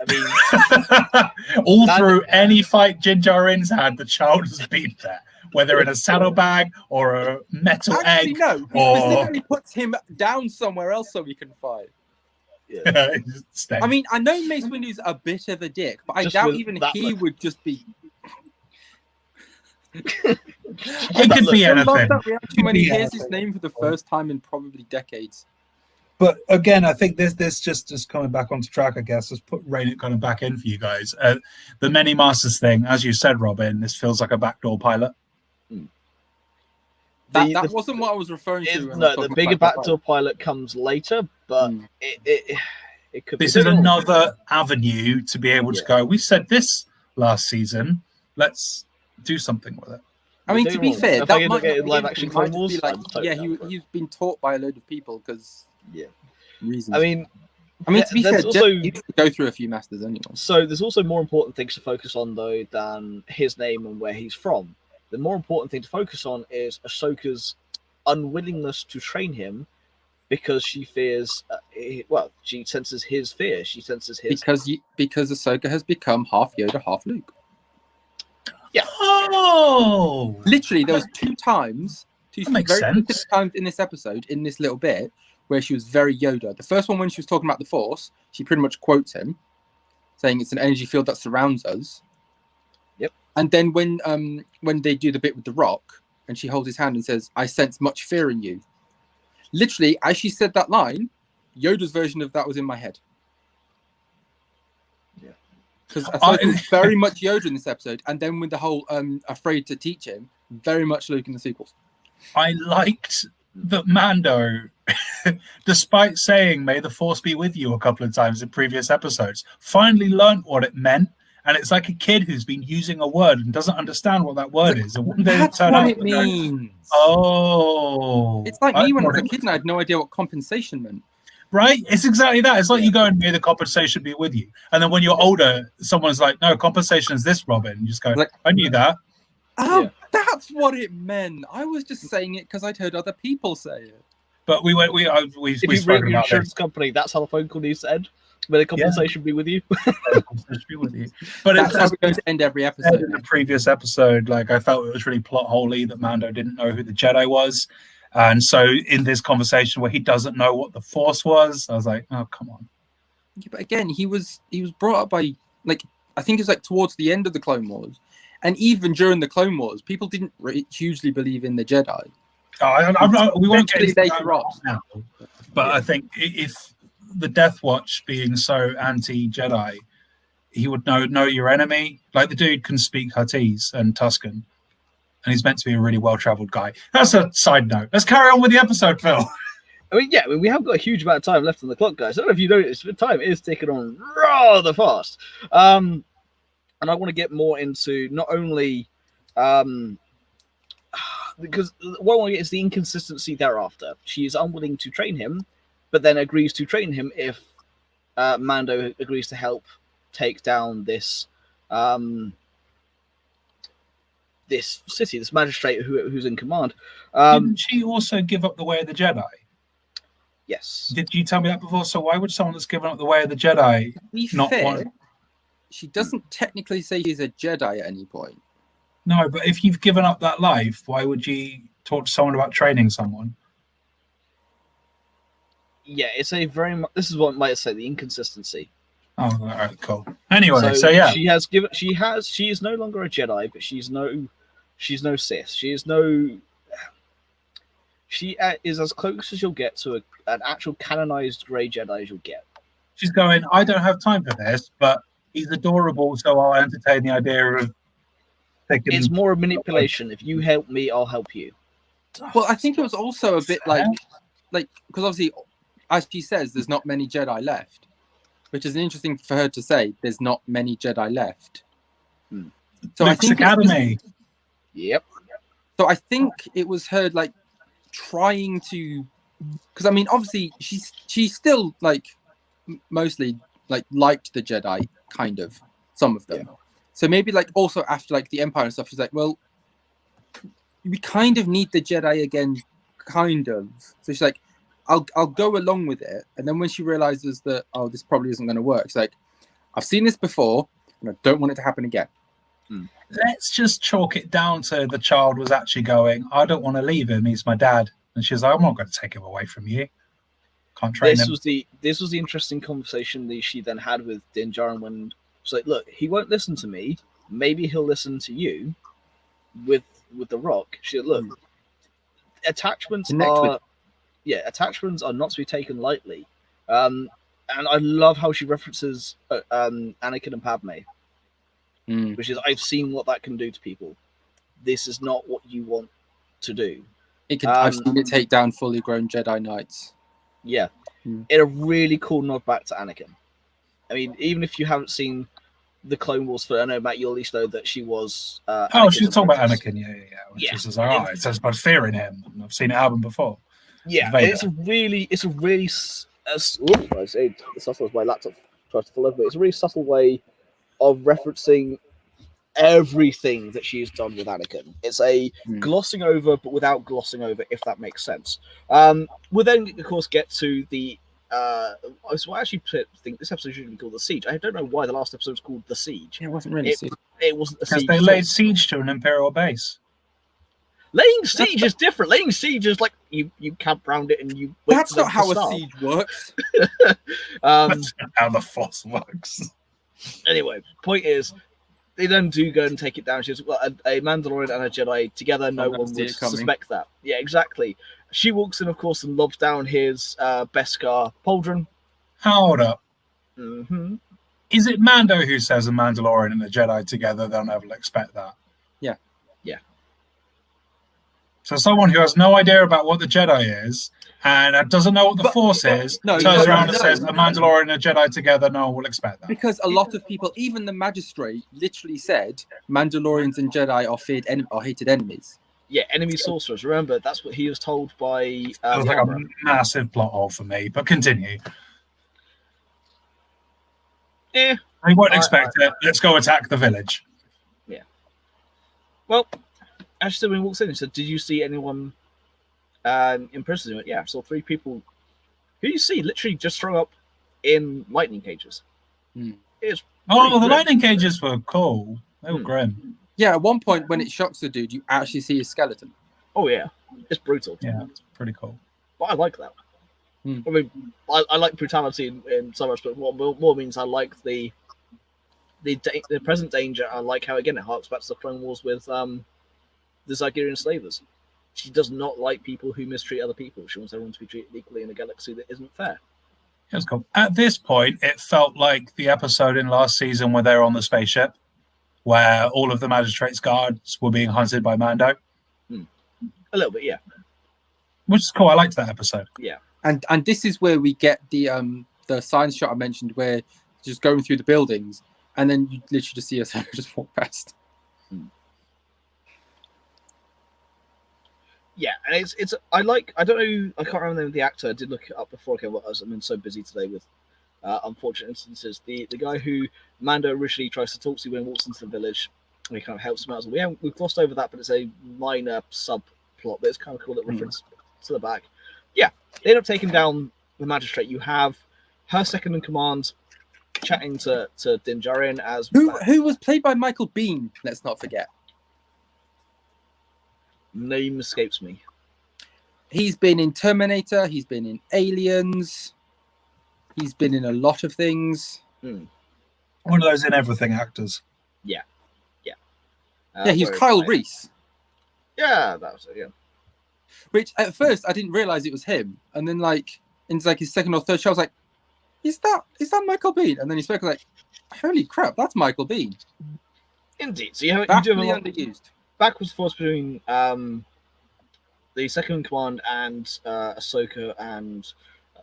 I mean, all through any fight Din Djarin's had, the child has been there, whether in a saddlebag or a metal egg. No, he specifically puts him down somewhere else so he can fight. Yeah. I mean, I know Mace Windu's a bit of a dick, but I doubt even he would just be. It could be anything. When he hears his name for the first time in probably decades. But again, I think this just coming back onto track, I guess, has put Rain kind of back in for you guys. The Many Masters thing, as you said, Robin, this feels like a backdoor pilot. That wasn't what I was referring to. No, the bigger backdoor pilot comes later, but it could be. This is another avenue to be able to go, we said this last season, let's do something with it. I mean, to be fair, that might get live action Clone Wars. He's been taught by a load of people because reasons. I mean, to be fair, also you go through a few masters anyway. So there's also more important things to focus on though than his name and where he's from. The more important thing to focus on is Ahsoka's unwillingness to train him because she fears. She senses his fear. She senses his because Ahsoka has become half Yoda, half Luke. Yeah. Oh, Literally, there was two very makes sense. specific times in this episode, in this little bit, where she was very Yoda. The first one, when she was talking about the Force, she pretty much quotes him, saying it's an energy field that surrounds us. Yep. And then when they do the bit with the rock, and she holds his hand and says, "I sense much fear in you." Literally, as she said that line, Yoda's version of that was in my head. Because Ahsoka was very much Yoda in this episode, and then with the whole afraid to teach him, very much Luke in the sequels. I liked that Mando, despite saying "May the Force be with you" a couple of times in previous episodes, finally learned what it meant. And it's like a kid who's been using a word and doesn't understand what that word is. And that's what it means. Oh. It's like me when I was a kid and I had no idea what compensation meant. Right? It's exactly that. It's like you go and may the compensation be with you. And then when you're older, someone's like, no, compensation is this, Robin. And you just go, like, I knew that. Oh, that's what it meant. I was just saying it because I'd heard other people say it. But we if you ring your insurance company, that's how the phone call needs to end. May the compensation be with you. But that's how we're going to end every episode. In the previous episode, like I felt it was really plot holey that Mando didn't know who the Jedi was. And so in this conversation where he doesn't know what the Force was, I was like, oh, come on. Yeah, but again, he was brought up by, like, I think it's like towards the end of the Clone Wars. And even during the Clone Wars, people didn't hugely believe in the Jedi. We won't get into that now. But I think if the Death Watch being so anti-Jedi, he would know your enemy. Like the dude can speak Huttese and Tuscan. And he's meant to be a really well-traveled guy. That's a side note. Let's carry on with the episode, Phil. We have got a huge amount of time left on the clock, guys. I don't know if you noticed, but time is ticking on rather fast. And I want to get more into not only because what I want to get is the inconsistency thereafter. She is unwilling to train him, but then agrees to train him if Mando agrees to help take down this this city, this magistrate who's in command. Didn't she also give up the way of the Jedi? Yes. Did you tell me that before? So why would someone that's given up the way of the Jedi not want? She doesn't technically say she's a Jedi at any point. No, but if you've given up that life, why would you talk to someone about training someone? Yeah, it's a very. This is what I might say the inconsistency. Oh, all right, cool. Anyway, so yeah, she is no longer a Jedi, but she's no Sith. She is as close as you'll get to an actual canonized Grey Jedi as you'll get. She's going, I don't have time for this, but he's adorable, so I'll entertain the idea of taking. It's more a manipulation. If you help me, I'll help you. Well, I think it was also a bit like because obviously, as she says, there's not many Jedi left, which is interesting for her to say. There's not many Jedi left. So Luke's Academy. Yep. So I think it was her like trying to, because I mean, obviously she's still like mostly like liked the Jedi, kind of, some of them. Yeah. So maybe like also after like the Empire and stuff, she's like, well, we kind of need the Jedi again, kind of. So she's like, I'll go along with it. And then when she realizes that, oh, this probably isn't going to work, she's like, I've seen this before, and I don't want it to happen again. Let's just chalk it down to the child was actually going, I don't want to leave him. He's my dad. And she's like, I'm not going to take him away from you. Can't train him. This was the interesting conversation that she then had with Din Djarin when she's like, look, he won't listen to me. Maybe he'll listen to you with the Rock. She said, look, attachments are not to be taken lightly. And I love how she references Anakin and Padme. Which is, I've seen what that can do to people. This is not what you want to do. I've seen it take down fully grown Jedi Knights. Yeah. In a really cool nod back to Anakin. I mean, even if you haven't seen the Clone Wars, I know, Matt, you'll at least know that she was... she was talking about Anakin, yeah. Which is like, it says about fear in him. I've seen it happen before. Yeah, it's a really subtle as my laptop tries to fall over, but it's a really subtle way of referencing everything that she's done with Anakin. It's a glossing over, but without glossing over, if that makes sense. We'll then, of course, get to the. So I actually think this episode should be called The Siege. I don't know why the last episode was called The Siege. Yeah, it wasn't really a siege. It wasn't a siege. Because they laid siege to an Imperial base. Laying siege is different. Laying siege is like you camp around it and you. Wait That's for them not how to a start. siege works. That's not how the Force works. Anyway, point is, they then do go and take it down. She's well, a Mandalorian and a Jedi together. No one would suspect that. Yeah, exactly. She walks in, of course, and lobs down his Beskar pauldron. Hold up. Mm-hmm. Is it Mando who says a Mandalorian and a Jedi together? They'll never expect that. Yeah. Yeah. So someone who has no idea about what the Jedi is and doesn't know what the Force is turns around and says a Mandalorian and a Jedi together. No one will expect that. Because a lot of people, even the magistrate, literally said Mandalorians and Jedi are hated enemies. Yeah, enemy sorcerers. Remember, that's what he was told by. It was like a massive plot hole for me, but continue. Yeah. They won't expect it. Let's go attack the village. Yeah. Well, actually, when he walks in, he said, "Did you see anyone in prison?" He went, "Yeah, I saw 3 people who you see literally just throw up in lightning cages." Mm. The lightning cages were cool. They were grim. Yeah, at one point when it shocks the dude, you actually see his skeleton. Oh yeah, it's brutal. Yeah, it's pretty cool. But I like that. I mean, I like brutality in some aspects, but what more means I like the present danger. I like how, again, it harks back to the Clone Wars with the Zygerian slavers. She does not like people who mistreat other people. She wants everyone to be treated equally in a galaxy that isn't fair. That's cool. At this point, it felt like the episode in last season where they were on the spaceship, where all of the magistrate's guards were being hunted by Mando. A little bit, yeah. Which is cool. I liked that episode. Yeah. And this is where we get the science shot I mentioned, where just going through the buildings, and then you literally just see us just walk past. Yeah, and it's I don't know, I can't remember the name of the actor. I did look it up before I came. I've been so busy today with unfortunate instances. The guy who Mando originally tries to talk to when he walks into the village, and he kind of helps him out. We've glossed over that, but it's a minor subplot, but it's kind of cool that reference to the back. Yeah, they end up taking down the magistrate. You have her second in command chatting to Din Djarin as who was played by Michael Biehn. Let's not forget. Name escapes me. He's been in Terminator. He's been in Aliens. He's been in a lot of things. One of those in everything actors. Yeah. He's Kyle Reese. Yeah, that was it. Yeah. Which at first I didn't realize it was him, and then in his second or third show, I was like, "Is that Michael Biehn?" And then he spoke like, "Holy crap, that's Michael Biehn." Indeed. So you do have underused. Backwards force between the second in command and Ahsoka and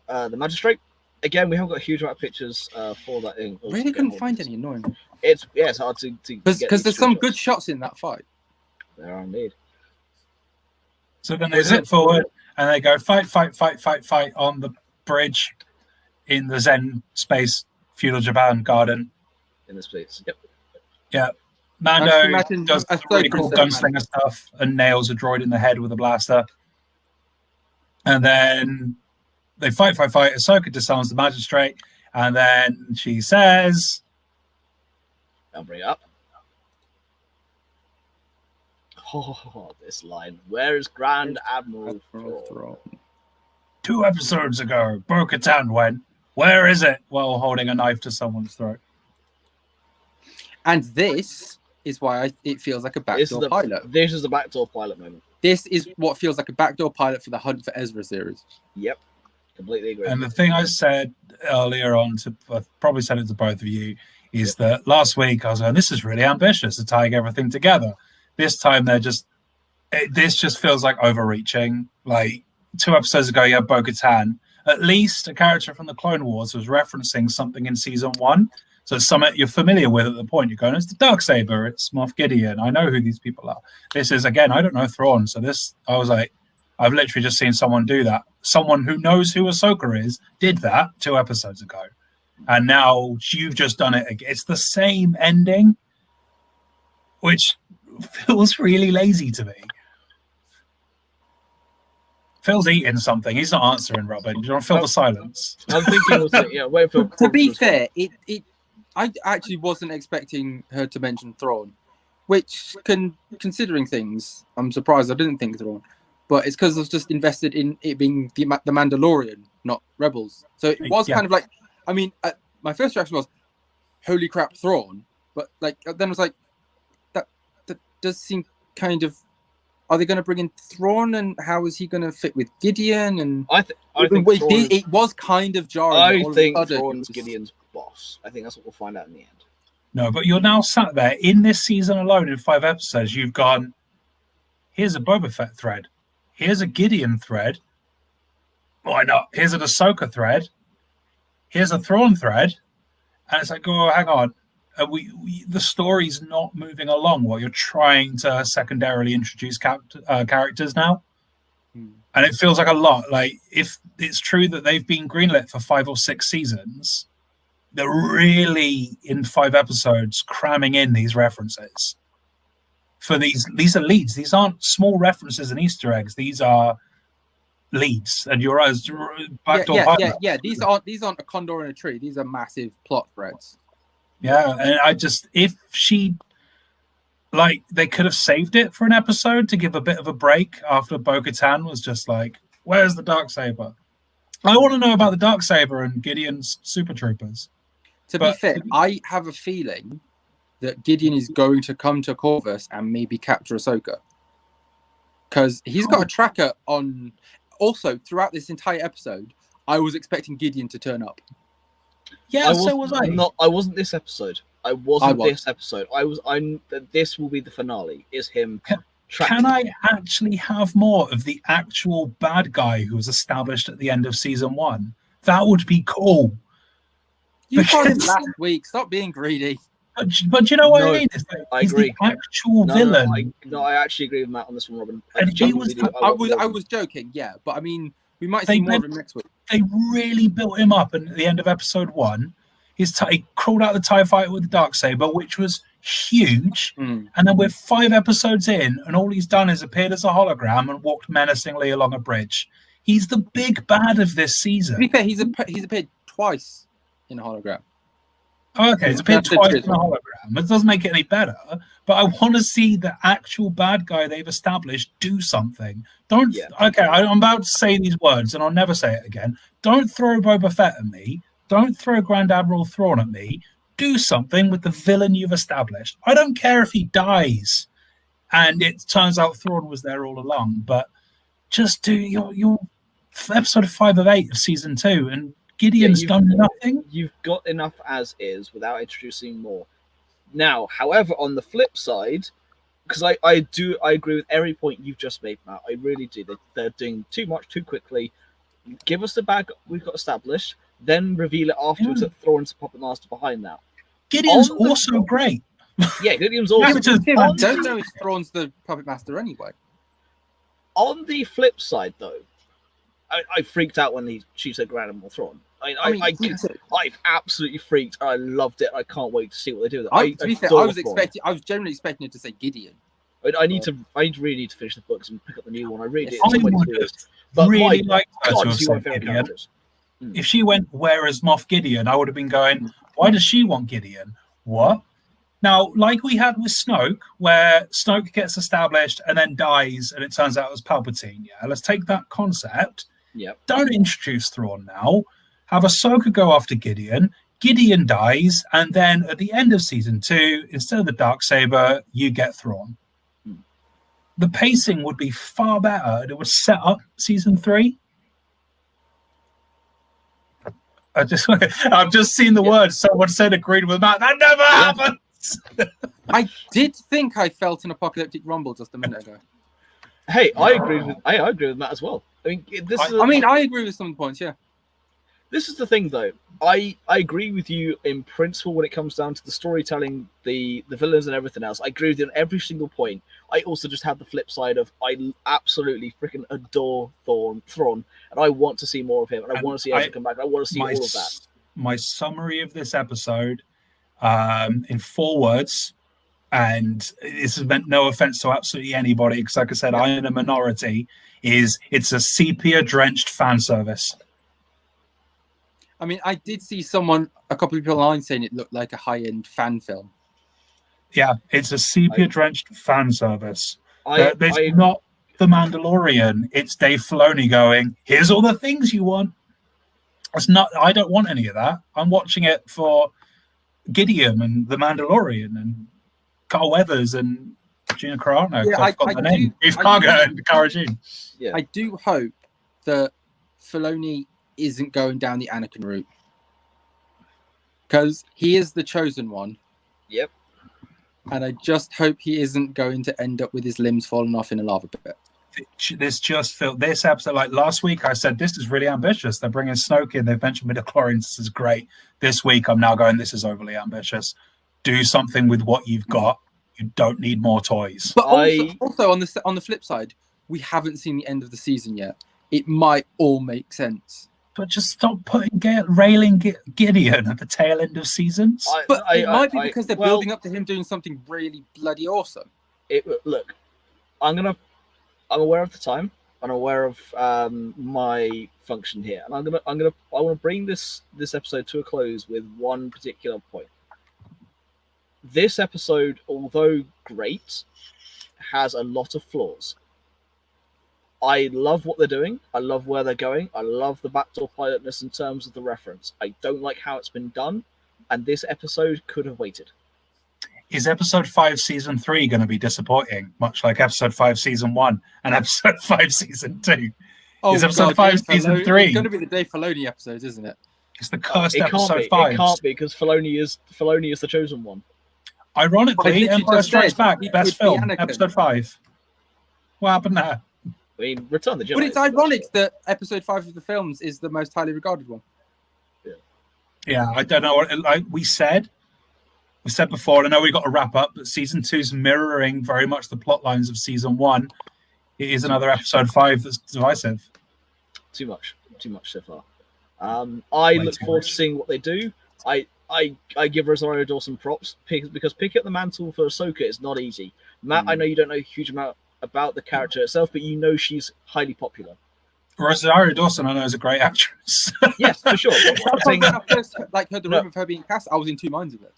the magistrate. Again, we haven't got a huge amount of pictures for that. Really couldn't find any, annoying. It's hard to because there's some good shots in that fight. There are indeed. So then they zip forward and they go fight on the bridge in the Zen space feudal Japan garden. In this place, yep. Yeah. Mando does really cool gunslinger stuff and nails a droid in the head with a blaster. And then they fight. Ahsoka disarms the magistrate, and then she says, I'll bring it up. Oh, this line. Where is Grand Admiral Thrawn? 2 episodes ago, Bo-Katan went, where is it? While holding a knife to someone's throat. And this is why it feels like a backdoor pilot. This is the backdoor pilot moment. This is what feels like a backdoor pilot for the Hunt for Ezra series. Yep. Completely agree. And the thing I said earlier on, I probably said it to both of you, is that last week I was going, this is really ambitious to tying everything together. This time this just feels like overreaching. Like 2 episodes ago, you had Bo-Katan. At least a character from the Clone Wars was referencing something in season 1. So it's something you're familiar with at the point. You're going, it's the Darksaber, it's Moff Gideon. I know who these people are. This is, again, I don't know Thrawn. So I was like, I've literally just seen someone do that. Someone who knows who Ahsoka is did that 2 episodes ago. And now you've just done it again. It's the same ending. which feels really lazy to me. Phil's eating something. He's not answering, Robin. Do you want to fill the silence? I'm thinking, wait for. To be fair, I actually wasn't expecting her to mention Thrawn, which, considering things, I'm surprised I didn't think Thrawn. But it's because I was just invested in it being the Mandalorian, not Rebels. So it was kind of like, I mean, my first reaction was, holy crap, Thrawn. But like then I was like, that does seem kind of. Are they going to bring in Thrawn, and how is he going to fit with Gideon? And I think it was kind of jarring. I think Thrawn's Gideon's boss. I think that's what we'll find out in the end. No, but you're now sat there in this season alone in 5 episodes. You've gone, here's a Boba Fett thread. Here's a Gideon thread. Why not? Here's an Ahsoka thread. Here's a Thrawn thread. And it's like, oh, hang on. The story's not moving along while you're trying to secondarily introduce characters now. And it feels like a lot. Like, if it's true that they've been greenlit for 5 or 6 seasons, they're really, in 5 episodes, cramming in these references. For these are leads. These aren't small references and Easter eggs. These are leads. And you're yeah. These aren't a condor in a tree. These are massive plot threads. Yeah, and if she, like, they could have saved it for an episode to give a bit of a break after Bo-Katan was just like, where's the Darksaber? I want to know about the Darksaber and Gideon's Super Troopers. To be fair, I have a feeling that Gideon is going to come to Corvus and maybe capture Ahsoka. Because he's got a tracker on... Also, throughout this entire episode, I was expecting Gideon to turn up. Yeah, so was I. I wasn't this episode. I wasn't this episode. This will be the finale. Is him. Can I actually have more of the actual bad guy who was established at the end of season 1? That would be cool. You got it last week. Stop being greedy. But you know what I mean? I agree. The actual villain. I actually agree with Matt on this one, Robin. And I was joking, yeah. But I mean, we might see more of him next week. They really built him up at the end of episode 1. He crawled out of the TIE fighter with the Darksaber, which was huge. And then we're 5 episodes in, and all he's done is appeared as a hologram and walked menacingly along a bridge. He's the big bad of this season. To be fair, he's appeared twice in a hologram. Oh, okay, he's appeared twice in a hologram. It doesn't make it any better, but I want to see the actual bad guy they've established do something. Okay, I'm about to say these words, and I'll never say it again. Don't throw Boba Fett at me. Don't throw Grand Admiral Thrawn at me. Do something with the villain you've established. I don't care if he dies, and it turns out Thrawn was there all along, but just do your episode 5 of 8 of season 2, and Gideon's done nothing. You've got enough as is without introducing more. Now, however, on the flip side, because I agree with every point you've just made, Matt. I really do. They're doing too much too quickly. Give us the bag we've got established, then reveal it afterwards that Thrawn's the puppet master behind that. Gideon's also great. Yeah, Gideon's awesome. I don't know if Thrawn's the puppet master anyway. On the flip side, though, I freaked out when she said Grand Admiral Thrawn. I've absolutely freaked. I loved it. I can't wait to see what they do with it. I was generally expecting it to say Gideon. I really need to finish the books and pick up the new one. I really did. But really like Gideon. If she went, where is Moff Gideon? I would have been going, why does she want Gideon? What? Now, like we had with Snoke, where Snoke gets established and then dies, and it turns out it was Palpatine. Yeah, let's take that concept. Yep. Don't introduce Thrawn now. Have Ahsoka go after Gideon. Gideon dies, and then at the end of season 2, instead of the Darksaber, you get Thrawn. The pacing would be far better. It would set up season 3. I've just seen the words someone said agreed with Matt. That never happens. I did think I felt an apocalyptic rumble just a minute ago. Hey, I agree with Matt as well. I mean, I agree with some points. Yeah. This is the thing, though. I agree with you in principle when it comes down to the storytelling, the villains, and everything else. I agree with you on every single point. I also just have the flip side of I absolutely freaking adore Thrawn, and I want to see more of him, and I want to see Ezra come back. I want to see all of that. My summary of this episode, in 4 words: and this has meant no offense to absolutely anybody, because like I said, I'm in a minority, it's a sepia-drenched fan service. I mean, I did see a couple of people online saying it looked like a high-end fan film. Yeah, it's a sepia-drenched fan service. It's not The Mandalorian. It's Dave Filoni going, here's all the things you want. I don't want any of that. I'm watching it for Gideon and The Mandalorian and Carl Weathers and Gina Carano. Yeah, I've got the name. Beef Cargo and Cara Dune. Yeah. I do hope that Filoni isn't going down the Anakin route, because he is the chosen one. Yep. And I just hope he isn't going to end up with his limbs falling off in a lava pit. This episode, like last week, I said this is really ambitious. They're bringing Snoke in. They've mentioned midichlorians. This is great. This week, I'm now going, this is overly ambitious. Do something with what you've got. You don't need more toys. But also on the flip side, we haven't seen the end of the season yet. It might all make sense. But just stop railing Gideon at the tail end of seasons. It might be because they're building up to him doing something really bloody awesome. Look, I'm aware of the time. I'm aware of my function here, and I want to bring this episode to a close with one particular point. This episode, although great, has a lot of flaws. I love what they're doing. I love where they're going. I love the backdoor pilotness in terms of the reference. I don't like how it's been done, and this episode could have waited. Is episode 5 season 3 going to be disappointing, much like episode 5 season 1 and episode 5 season 2? Is episode 5 season 3? It's going to be the Dave Filoni episodes, isn't it? It's the cursed episode 5. It can't be, because Filoni is the chosen one. Ironically, Empire Strikes Back, best film, episode 5. What happened there? I mean, Return of the Jedi. But it's ironic that episode 5 of the films is the most highly regarded one. Yeah, I don't know. Like we said before, I know we got to wrap up, but season 2 is mirroring very much the plot lines of season 1. It is another episode 5 that's divisive. Too much so far. I look forward to seeing what they do. I give Rosario Dawson props because picking up the mantle for Ahsoka is not easy. Matt, I know you don't know a huge amount about the character itself, but you know she's highly popular. Rosario Dawson, I know, is a great actress. Yes, for sure. When I first heard the rumor of her being cast, I was in two minds of it.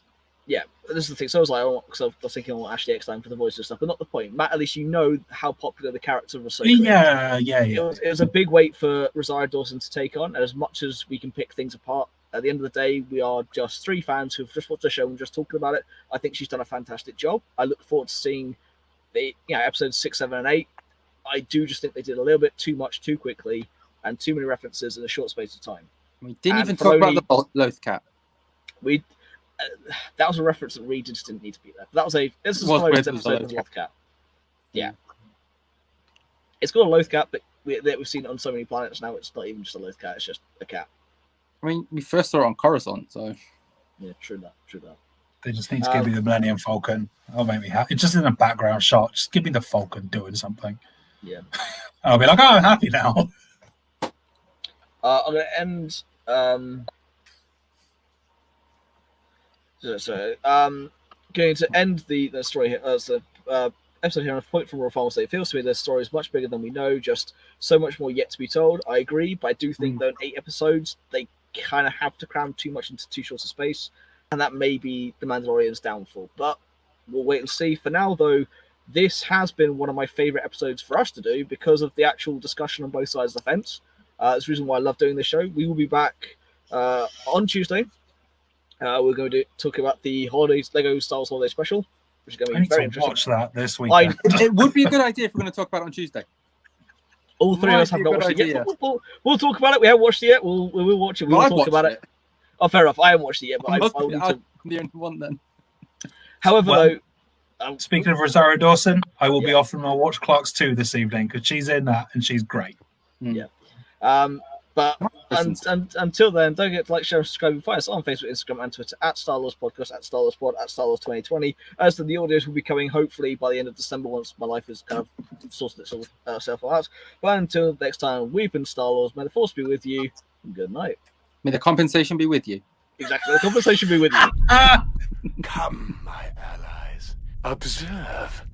Yeah, this is the thing. So I was like, because I was thinking, Ashley Eckstein for the voice and stuff, but not the point. Matt, at least you know how popular the character of Ahsoka is. Yeah. It was a big weight for Rosario Dawson to take on, and as much as we can pick things apart, at the end of the day, we are just 3 fans who've just watched the show and just talking about it. I think she's done a fantastic job. I look forward to seeing the episodes 6, 7, and 8. I do just think they did a little bit too much too quickly and too many references in a short space of time. We didn't even talk about the Loth Cat. That was a reference that really just didn't need to be there. This is Filoni's episode of the Loth Cat. Yeah. It's got a Loth Cat, but we've seen it on so many planets now, it's not even just a Loth Cat, it's just a cat. I mean, we first saw it on Coruscant, so... Yeah, true that. They just need to give me the Millennium Falcon. That'll make me happy. It's just in a background shot. Just give me the Falcon doing something. Yeah. I'll be like, oh, I'm happy now. I'm going to end... going to end the story here, episode here on a point from Royal Farmers Day. It feels to me the story is much bigger than we know, just so much more yet to be told. I agree, but I do think that in 8 episodes, they kind of have to cram too much into too short a space, and that may be the Mandalorian's downfall. But we'll wait and see. For now, though, this has been one of my favorite episodes for us to do because of the actual discussion on both sides of the fence. That's the reason why I love doing this show. We will be back on Tuesday. We're going to talk about the Lego Star Wars Holiday Special, which is going to be very interesting. Watch that this weekend. It would be a good idea if we're going to talk about it on Tuesday. All 3 of us have not watched it yet. We'll talk about it. We haven't watched it yet. We'll watch it. We'll talk about it. Oh, fair enough. I haven't watched it yet, but I will need to. I'm the only one then. However, though, speaking of Rosario Dawson, I will be offering my Watch Clocks 2 this evening because she's in that and she's great. Yeah. But until then, don't forget to like, share, and subscribe, and find us on Facebook, Instagram, and Twitter at Star Wars Podcast, at Star Wars Pod, at Star Wars 2020. As to the audios will be coming hopefully by the end of December once my life is kind of sorted itself out. But until next time, we've been Star Wars. May the Force be with you. And good night. May the compensation be with you. Exactly. The compensation be with you. Come, my allies. Observe.